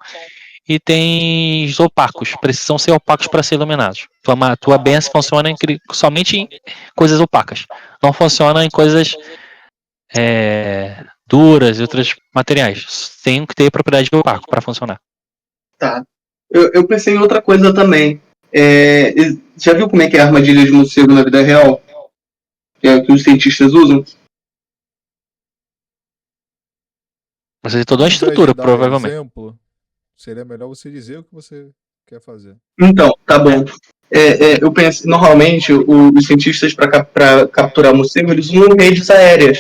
itens opacos, precisam ser opacos para ser iluminados. Tua benção funciona somente em coisas opacas, não funciona em coisas duras e outros materiais. Tem que ter propriedade de opaco para funcionar. Tá. Eu pensei em outra coisa também. Já viu como é que é a armadilha de morcego na vida real? Que os cientistas usam? Você tem toda uma Ao invés de estrutura, dar provavelmente. exemplo, seria melhor você dizer o que você quer fazer. Então, tá bom. Eu penso, normalmente, os cientistas, para capturar morcego, eles usam redes aéreas,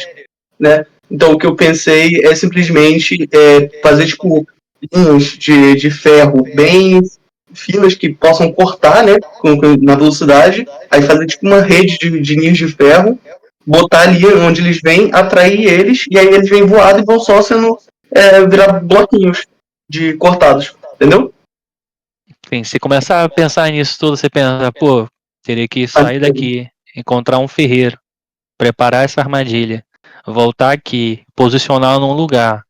né? Então o que eu pensei é simplesmente fazer tipo linhas de ferro bem finas que possam cortar, né, na velocidade, aí fazer tipo uma rede de linhas de ferro, botar ali onde eles vêm, atrair eles, e aí eles vêm voado e vão só sendo virar bloquinhos de cortados, entendeu? Enfim, você começa a pensar nisso tudo, você pensa, pô, teria que Mas, sair daqui, encontrar um ferreiro, preparar essa armadilha, voltar aqui, posicionar num lugar.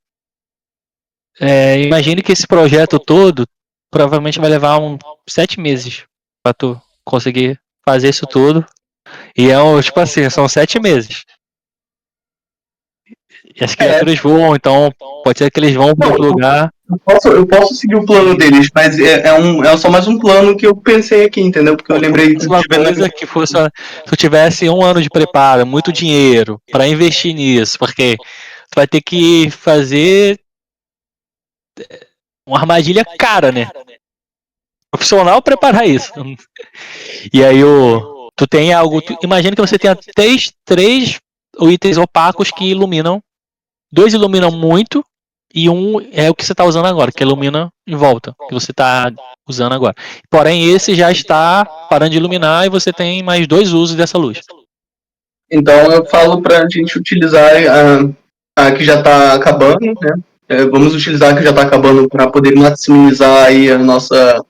Imagine que esse projeto todo provavelmente vai levar uns 7 meses pra tu conseguir fazer isso tudo. E tipo assim, são 7 meses. E as é, criaturas voam, então pode ser que eles vão para não, outro lugar. eu posso seguir o plano deles, mas é só mais um plano que eu pensei aqui, entendeu? Porque eu lembrei de Uma ver na coisa que fosse, se tu tivesse 1 ano de preparo, muito dinheiro para investir nisso, porque tu vai ter que fazer uma armadilha cara, né? Profissional preparar isso. E aí tu tem algo, imagina que você tenha três itens opacos que iluminam, 2 iluminam muito e um é o que você está usando agora, que ilumina em volta, que você está usando agora. Porém, esse já está parando de iluminar e você tem mais 2 usos dessa luz. Então eu falo pra gente utilizar a que já tá acabando, né? Vamos utilizar a que já tá acabando para poder maximizar aí a nossa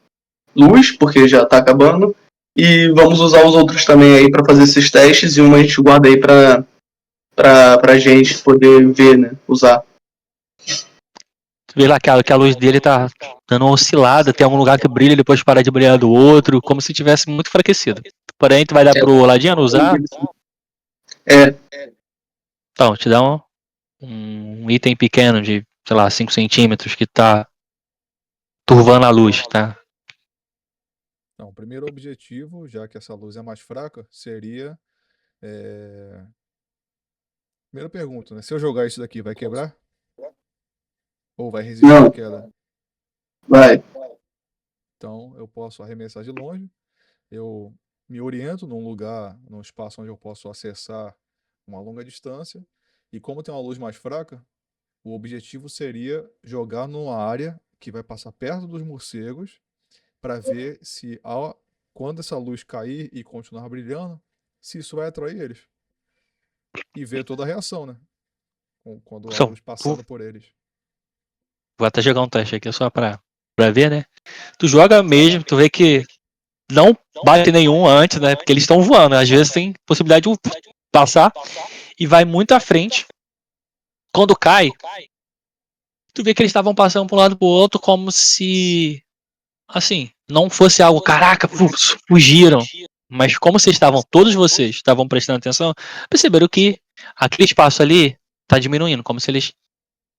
luz, porque já tá acabando. E vamos usar os outros também aí para fazer esses testes e uma a gente guarda aí pra gente poder ver, né? Usar. Tu vê lá que a luz dele tá dando uma oscilada, tem algum lugar que brilha e depois para de brilhar do outro, como se tivesse muito enfraquecido. Porém, tu vai dar pro Ladino usar, É, então, te dá um item pequeno de, sei lá, 5 centímetros que tá turvando a luz, tá? Então, o primeiro objetivo, já que essa luz é mais fraca, seria. é, Primeira pergunta, né? Se eu jogar isso daqui, vai quebrar? Ou vai resistir à não, queda? vai. Então, eu posso arremessar de longe. Eu me oriento num lugar, num espaço onde eu posso acessar uma longa distância. E como tem uma luz mais fraca, o objetivo seria jogar numa área que vai passar perto dos morcegos para ver se quando essa luz cair e continuar brilhando, se isso vai atrair eles. E ver toda a reação, né? Quando a Então, luz passando por eles. vou até jogar um teste aqui só pra ver, né? Tu joga mesmo, tu vê que não bate nenhum antes, né? Porque eles estão voando, às vezes tem possibilidade de passar e vai muito à frente. Quando cai, tu vê que eles estavam passando para um lado pro outro como se, assim, não fosse algo, caraca, fugiram. Mas como vocês estavam, todos vocês estavam prestando atenção, perceberam que aquele espaço ali tá diminuindo, como se eles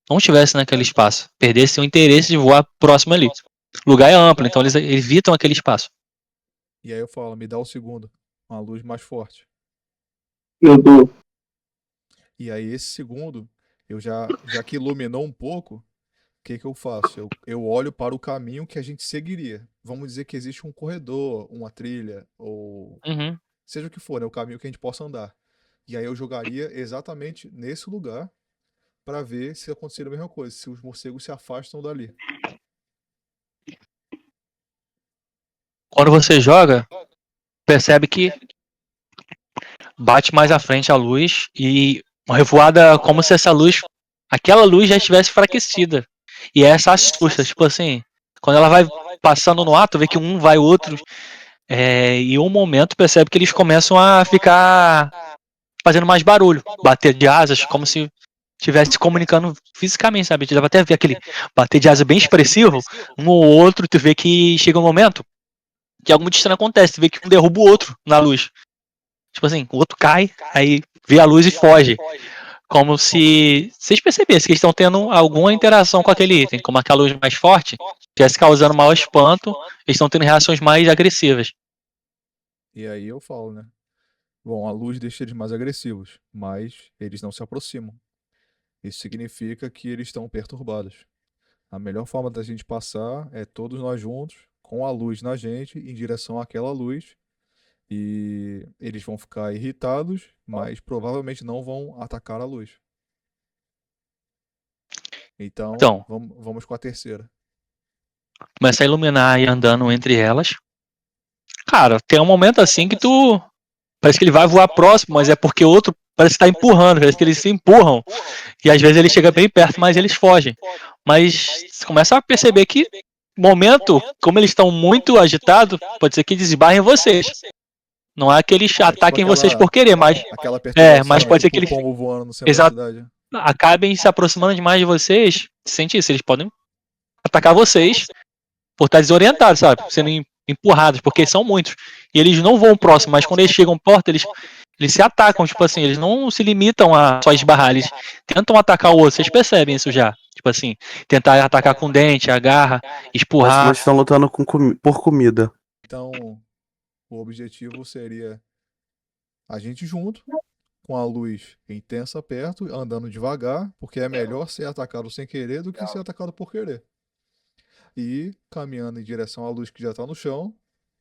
não estivessem naquele espaço, perdessem o interesse de voar próximo ali. O lugar é amplo, então eles evitam aquele espaço. E aí eu falo, me dá o segundo, uma luz mais forte. Eu dou. E aí esse segundo, já que iluminou um pouco, o que que eu faço? Eu olho para o caminho que a gente seguiria. Vamos dizer que existe um corredor, uma trilha, ou Uhum. seja o que for, né? O caminho que a gente possa andar. E aí eu jogaria exatamente nesse lugar para ver se acontecer a mesma coisa, se os morcegos se afastam dali. Quando você joga, percebe que bate mais à frente a luz e uma revoada como se aquela luz já estivesse enfraquecida. E essa assusta, tipo assim, quando ela vai passando no ar, tu vê que um vai outro, e um momento percebe que eles começam a ficar fazendo mais barulho, bater de asas, como se estivesse se comunicando fisicamente, sabe? Tu dava até ver aquele bater de asa bem expressivo, um ou outro, tu vê que chega um momento que algo muito estranho acontece, tu vê que um derruba o outro na luz. Tipo assim, o outro cai, aí vê a luz e foge. Como se vocês percebessem que eles estão tendo alguma interação com aquele item, como aquela luz mais forte, estivesse causando maior espanto, eles estão tendo reações mais agressivas. E aí eu falo, né? Bom, a luz deixa eles mais agressivos, mas eles não se aproximam. Isso significa que eles estão perturbados. A melhor forma da gente passar é todos nós juntos, com a luz na gente, em direção àquela luz. E eles vão ficar irritados, mas provavelmente não vão atacar a luz. Então, Então. vamos com a terceira. Começa a iluminar e andando entre elas. Cara, tem um momento assim que tu. Parece que ele vai voar próximo, mas é porque o outro parece que tá empurrando, parece que eles se empurram. E às vezes ele chega bem perto, mas eles fogem. Mas você começa a perceber que, momento, como eles estão muito agitados, pode ser que desbarrem vocês. Não é que eles É tipo ataquem vocês por querer, mas. aquela perturbação, Mas pode ser que tipo o eles pombo voando no centro da exato, cidade. acabem se aproximando demais de vocês. Sente isso, eles podem atacar vocês por estar desorientados, sabe? Sendo empurrados, porque são muitos. E eles não vão próximo, mas quando eles chegam perto, eles se atacam, tipo assim, eles não se limitam a só esbarrar, eles tentam atacar o outro, vocês percebem isso já? Tipo assim, tentar atacar com dente, agarra, espurrar. Basicamente estão lutando por comida. Então, o objetivo seria a gente junto, com a luz intensa perto, andando devagar, porque é melhor ser atacado sem querer do que ser atacado por querer. E caminhando em direção à luz que já está no chão,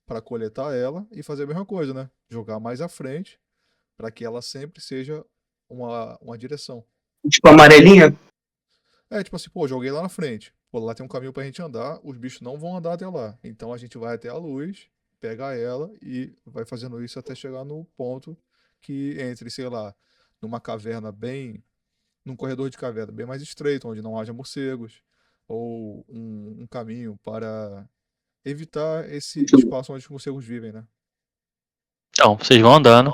para coletar ela e fazer a mesma coisa, né? Jogar mais à frente, para que ela sempre seja uma direção. Tipo, amarelinha? É tipo assim, pô, joguei lá na frente. Pô, lá tem um caminho pra gente andar, os bichos não vão andar até lá. Então a gente vai até a luz, pega ela e vai fazendo isso até chegar no ponto que entre, sei lá, numa caverna num corredor de caverna bem mais estreito, onde não haja morcegos, ou um caminho para evitar esse espaço onde os morcegos vivem, né? Então, vocês vão andando.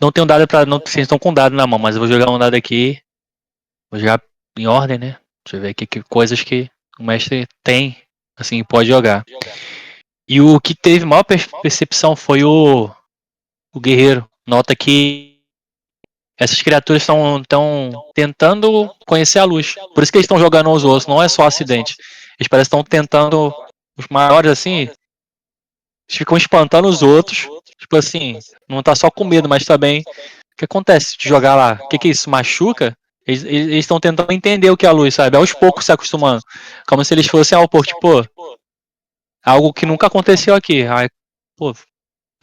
Não tenho dado pra. Não, vocês estão com dado na mão, mas eu vou jogar um dado aqui. Vou jogar em ordem, né? Deixa eu ver aqui que coisas que o mestre tem, assim, pode jogar. E o que teve maior percepção foi o guerreiro. Nota que essas criaturas estão tentando conhecer a luz. Por isso que eles estão jogando uns outros, não é só acidente. Eles parecem que estão tentando, os maiores assim, eles ficam espantando os outros. Tipo assim, não tá só com medo, mas também. O que acontece de jogar lá? O que é isso? Machuca? Eles estão tentando entender o que é a luz, sabe? Aos poucos se acostumando. Como se eles fossem ao pouco, tipo, algo que nunca aconteceu aqui. Aí, pô,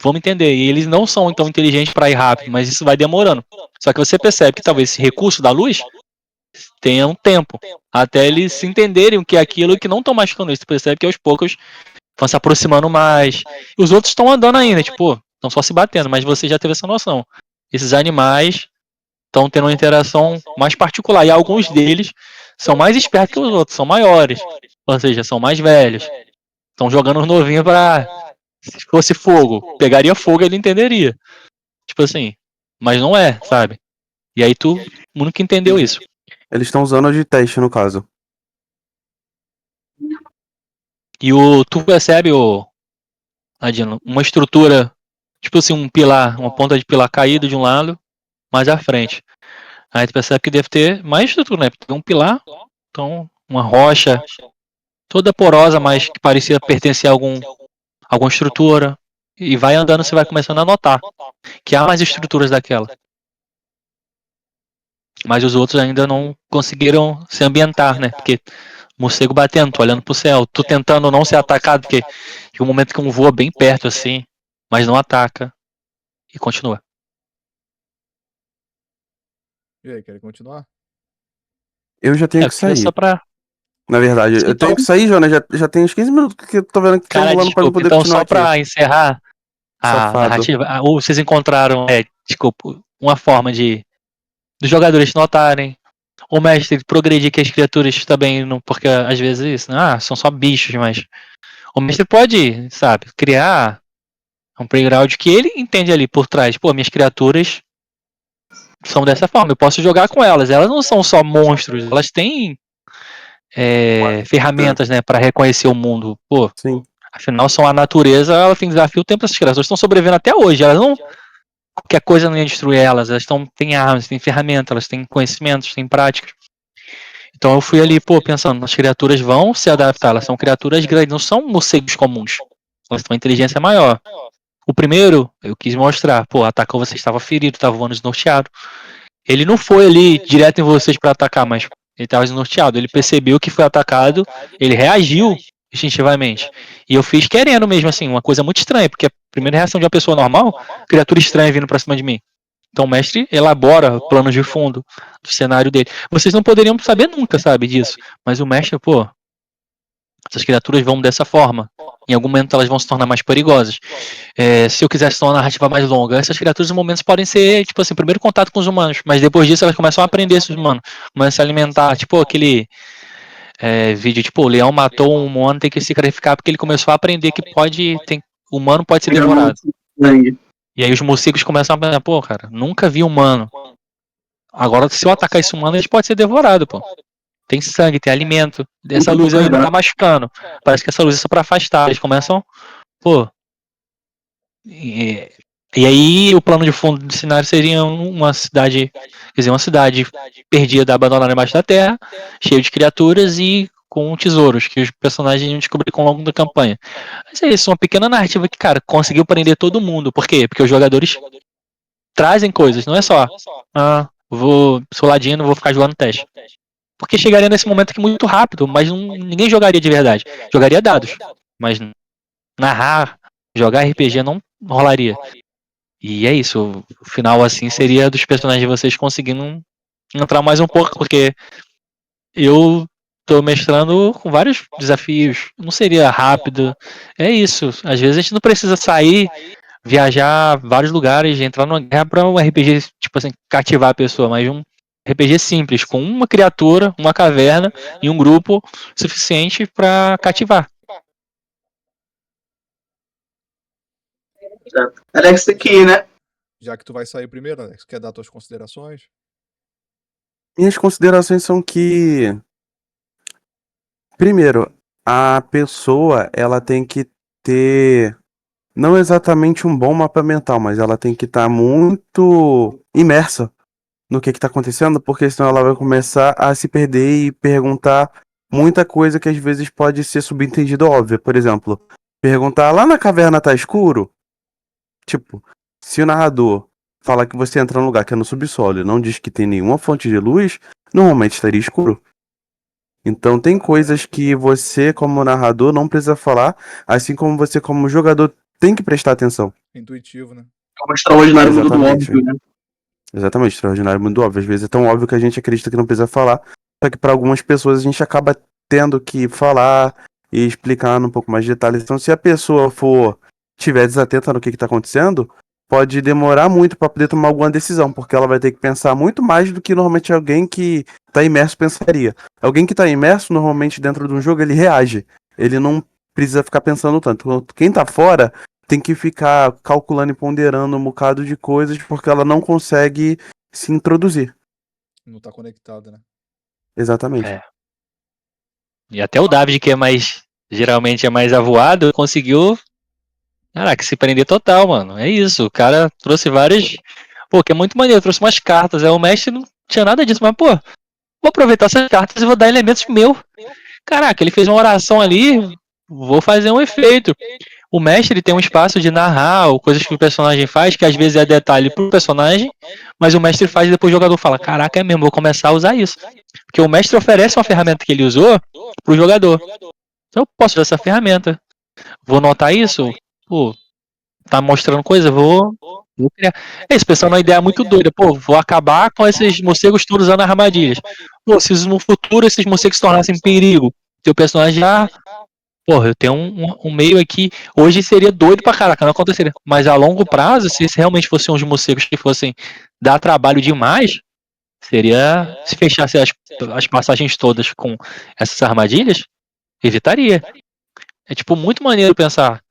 vamos entender. E eles não são tão inteligentes para ir rápido, mas isso vai demorando. Só que você percebe que talvez esse recurso da luz tenha um tempo até eles se entenderem o que é aquilo e que não estão machucando isso. Você percebe que aos poucos vão se aproximando mais. E os outros estão andando ainda, tipo, estão só se batendo, mas você já teve essa noção. Esses animais estão tendo uma interação mais particular. E alguns deles são mais espertos que os outros, são maiores. Ou seja, são mais velhos. Estão jogando os novinhos pra. Se fosse fogo, pegaria fogo e ele entenderia. Tipo assim. Mas não é, sabe? E aí tu nunca entendeu isso. Eles estão usando de teste, no caso. E tu percebe, Adino, uma estrutura, tipo assim, um pilar, uma ponta de pilar caído de um lado, mais à frente. Aí tu percebe que deve ter mais estrutura, né? Tem um pilar, então uma rocha toda porosa, mas que parecia pertencer a alguma estrutura. E vai andando, você vai começando a notar que há mais estruturas daquela. Mas os outros ainda não conseguiram se ambientar, né? Porque morcego batendo, tu olhando pro céu, tu tentando não ser atacado, porque tem um momento que um voa bem perto assim, mas não ataca. E continua. E aí, querem continuar? Eu já tenho que sair. Só pra... Na verdade, eu Então- tenho que sair, Jonas. Já tem uns 15 minutos que eu tô vendo que tá Cara, enrolando pra não desculpa, poder então continuar só aqui. pra encerrar a Safado. narrativa, ou vocês encontraram, uma forma dos jogadores notarem, o mestre progredir que as criaturas também, não, porque às vezes isso, né? São só bichos, mas o mestre pode, sabe, criar um playground que ele entende ali por trás. Pô, minhas criaturas são dessa forma, eu posso jogar com elas. Elas não são só monstros, elas têm ferramentas, né, para reconhecer o mundo. Pô, Sim. afinal são a natureza, ela tem desafio o tempo, essas criaturas estão sobrevivendo até hoje. Elas não, qualquer coisa não ia destruir elas. Elas têm armas, têm ferramentas, elas têm conhecimentos, têm práticas. Então eu fui ali, pô, pensando, as criaturas vão se adaptar, elas são criaturas grandes, não são morcegos comuns. Elas têm uma inteligência maior. O primeiro, eu quis mostrar, pô, atacou, você estava ferido, estava voando desnorteado. Ele não foi ali direto em vocês para atacar, mas ele estava desnorteado. Ele percebeu que foi atacado, ele reagiu instintivamente. E eu fiz querendo mesmo, assim, uma coisa muito estranha, porque a primeira reação de uma pessoa normal, criatura estranha vindo pra cima de mim. Então o mestre elabora planos de fundo do cenário dele. Vocês não poderiam saber nunca, sabe, disso. Mas o mestre, pô, essas criaturas vão dessa forma. Em algum momento elas vão se tornar mais perigosas. Se eu quisesse ter uma narrativa mais longa, essas criaturas em momentos podem ser, tipo assim, primeiro contato com os humanos. Mas depois disso elas começam a aprender esses humanos. Começam a se alimentar. Tipo aquele vídeo, tipo, o leão matou um humano, tem que se sacrificar porque ele começou a aprender que o humano pode ser devorado. E aí os morcegos começam a pensar, pô, cara, nunca vi humano. Agora, se eu atacar esse humano, ele pode ser devorado, pô. Tem sangue, tem alimento. Essa luz aí não tá machucando. Parece que essa luz é só pra afastar. Eles começam, pô. E aí o plano de fundo do cenário seria uma cidade, quer dizer, uma cidade perdida, abandonada embaixo da terra, cheia de criaturas e com tesouros que os personagens iam descobrir ao longo da campanha. Mas é isso, uma pequena narrativa que, cara, conseguiu prender todo mundo. Por quê? Porque os jogadores trazem coisas, não é só, sou ladino, vou ficar jogando teste. Porque chegaria nesse momento aqui muito rápido, mas ninguém jogaria de verdade. Jogaria dados, mas narrar, jogar RPG não rolaria. E é isso, o final assim seria dos personagens de vocês conseguindo entrar mais um pouco, porque eu tô mestrando com vários desafios, não seria rápido. É isso, às vezes a gente não precisa sair, viajar vários lugares, entrar numa guerra pra um RPG, tipo assim, cativar a pessoa, mas um RPG simples, com uma criatura, uma caverna e um grupo suficiente pra cativar. Alex, tem que ir, né? Já que tu vai sair primeiro, Alex, quer dar tuas considerações? Minhas considerações são que, primeiro, a pessoa ela tem que ter não exatamente um bom mapa mental, mas ela tem que estar muito imersa no que está acontecendo, porque senão ela vai começar a se perder e perguntar muita coisa que às vezes pode ser subentendida óbvia. Por exemplo, perguntar lá na caverna tá escuro? Tipo, se o narrador fala que você entra num lugar que é no subsolo e não diz que tem nenhuma fonte de luz, normalmente estaria escuro. Então tem coisas que você, como narrador, não precisa falar, assim como você, como jogador, tem que prestar atenção. Intuitivo, né? É um extraordinário mundo do Exatamente. óbvio, né? Exatamente, extraordinário, muito óbvio. Às vezes é tão óbvio que a gente acredita que não precisa falar, só que para algumas pessoas a gente acaba tendo que falar e explicar um pouco mais de detalhes. Então, se a pessoa estiver desatenta no que está acontecendo, pode demorar muito para poder tomar alguma decisão, porque ela vai ter que pensar muito mais do que normalmente alguém que está imerso pensaria. Alguém que está imerso, normalmente dentro de um jogo, ele reage. Ele não precisa ficar pensando tanto. Quem está fora tem que ficar calculando e ponderando um bocado de coisas porque ela não consegue se introduzir. Não tá conectado, né? Exatamente. E até o David, que geralmente é mais avoado, conseguiu, caraca, se prender total, mano. É isso, o cara trouxe várias, pô, que é muito maneiro, trouxe umas cartas, o mestre não tinha nada disso, mas, pô, vou aproveitar essas cartas e vou dar elementos meu. Caraca, ele fez uma oração ali, vou fazer um efeito. O mestre tem um espaço de narrar ou coisas que o personagem faz, que às vezes é detalhe pro personagem, mas o mestre faz e depois o jogador fala, caraca, é mesmo, vou começar a usar isso. Porque o mestre oferece uma ferramenta que ele usou pro jogador. Então eu posso usar essa ferramenta. Vou notar isso? Pô, tá mostrando coisa, vou criar. É isso, pensando numa ideia muito doida. Pô, vou acabar com esses morcegos todos usando armadilhas. Pô, se no futuro esses morcegos se tornassem perigo, teu personagem já... Porra, eu tenho um meio aqui. Hoje seria doido pra caraca, não aconteceria. Mas a longo prazo, se realmente fossem uns morcegos que fossem dar trabalho demais, seria. Se fechasse as passagens todas com essas armadilhas, evitaria. É tipo muito maneiro pensar.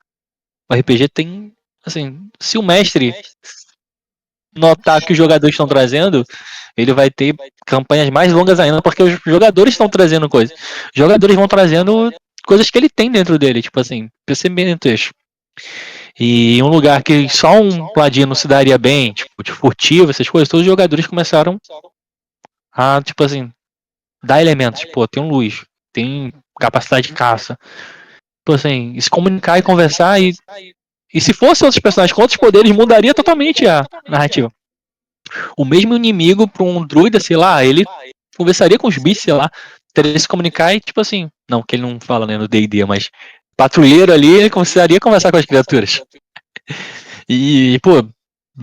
O RPG tem. Assim, se o mestre notar que os jogadores estão trazendo, ele vai ter campanhas mais longas ainda, porque os jogadores estão trazendo coisas. Os jogadores vão trazendo coisas que ele tem dentro dele, tipo assim, percebimentos. E um lugar que só um ladino se daria bem, tipo, de furtivo, essas coisas, todos os jogadores começaram a, tipo assim, dar elementos. Pô, tem um luz, tem capacidade de caça. Tipo assim, se comunicar e conversar e se fosse outros personagens com outros poderes, mudaria totalmente a narrativa. O mesmo inimigo para um druida, sei lá, ele conversaria com os bichos, sei lá, teria que se comunicar e tipo assim, não, que ele não fala, né, no D&D, mas patrulheiro ali, ele começaria a conversar com as criaturas. E, pô,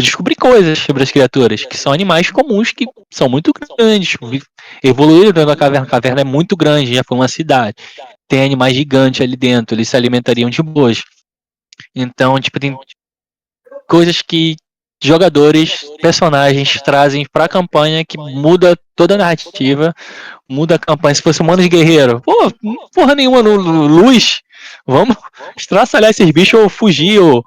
descobrir coisas sobre as criaturas, que são animais comuns que são muito grandes, evoluíram dentro da caverna. A caverna é muito grande, já foi uma cidade. Tem animais gigantes ali dentro, eles se alimentariam de boas. Então, tipo, tem coisas que jogadores, personagens trazem pra campanha que muda toda a narrativa, muda a campanha. Se fosse humanos guerreiro, porra nenhuma no luz, vamos estraçalhar esses bichos ou fugir, ou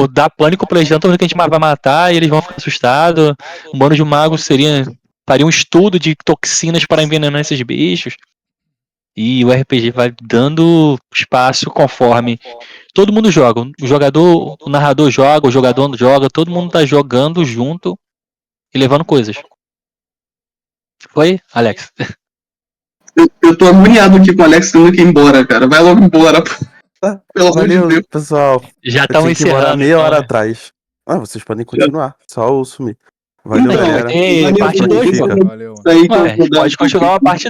dar pânico pra eles, tanto que a gente vai matar e eles vão ficar assustados. Humanos de mago faria um estudo de toxinas para envenenar esses bichos. E o RPG vai dando espaço conforme todo mundo joga. O jogador, o narrador joga, o jogador joga, todo mundo tá jogando junto e levando coisas. Foi, Alex? Eu tô agoniado aqui com o Alex tendo que ir embora, cara. Vai logo embora, pô. Pelo amor de Valeu, Deus. pessoal. Já Eu estamos tinha que morar encerrando. meia então, hora né? atrás. Vocês podem continuar. Só eu sumir. Valeu, Então, galera. Ei, valeu, parte valeu, 2, pô. valeu. Valeu. Isso aí que eu Ué, vou dar pode continuar a parte 2.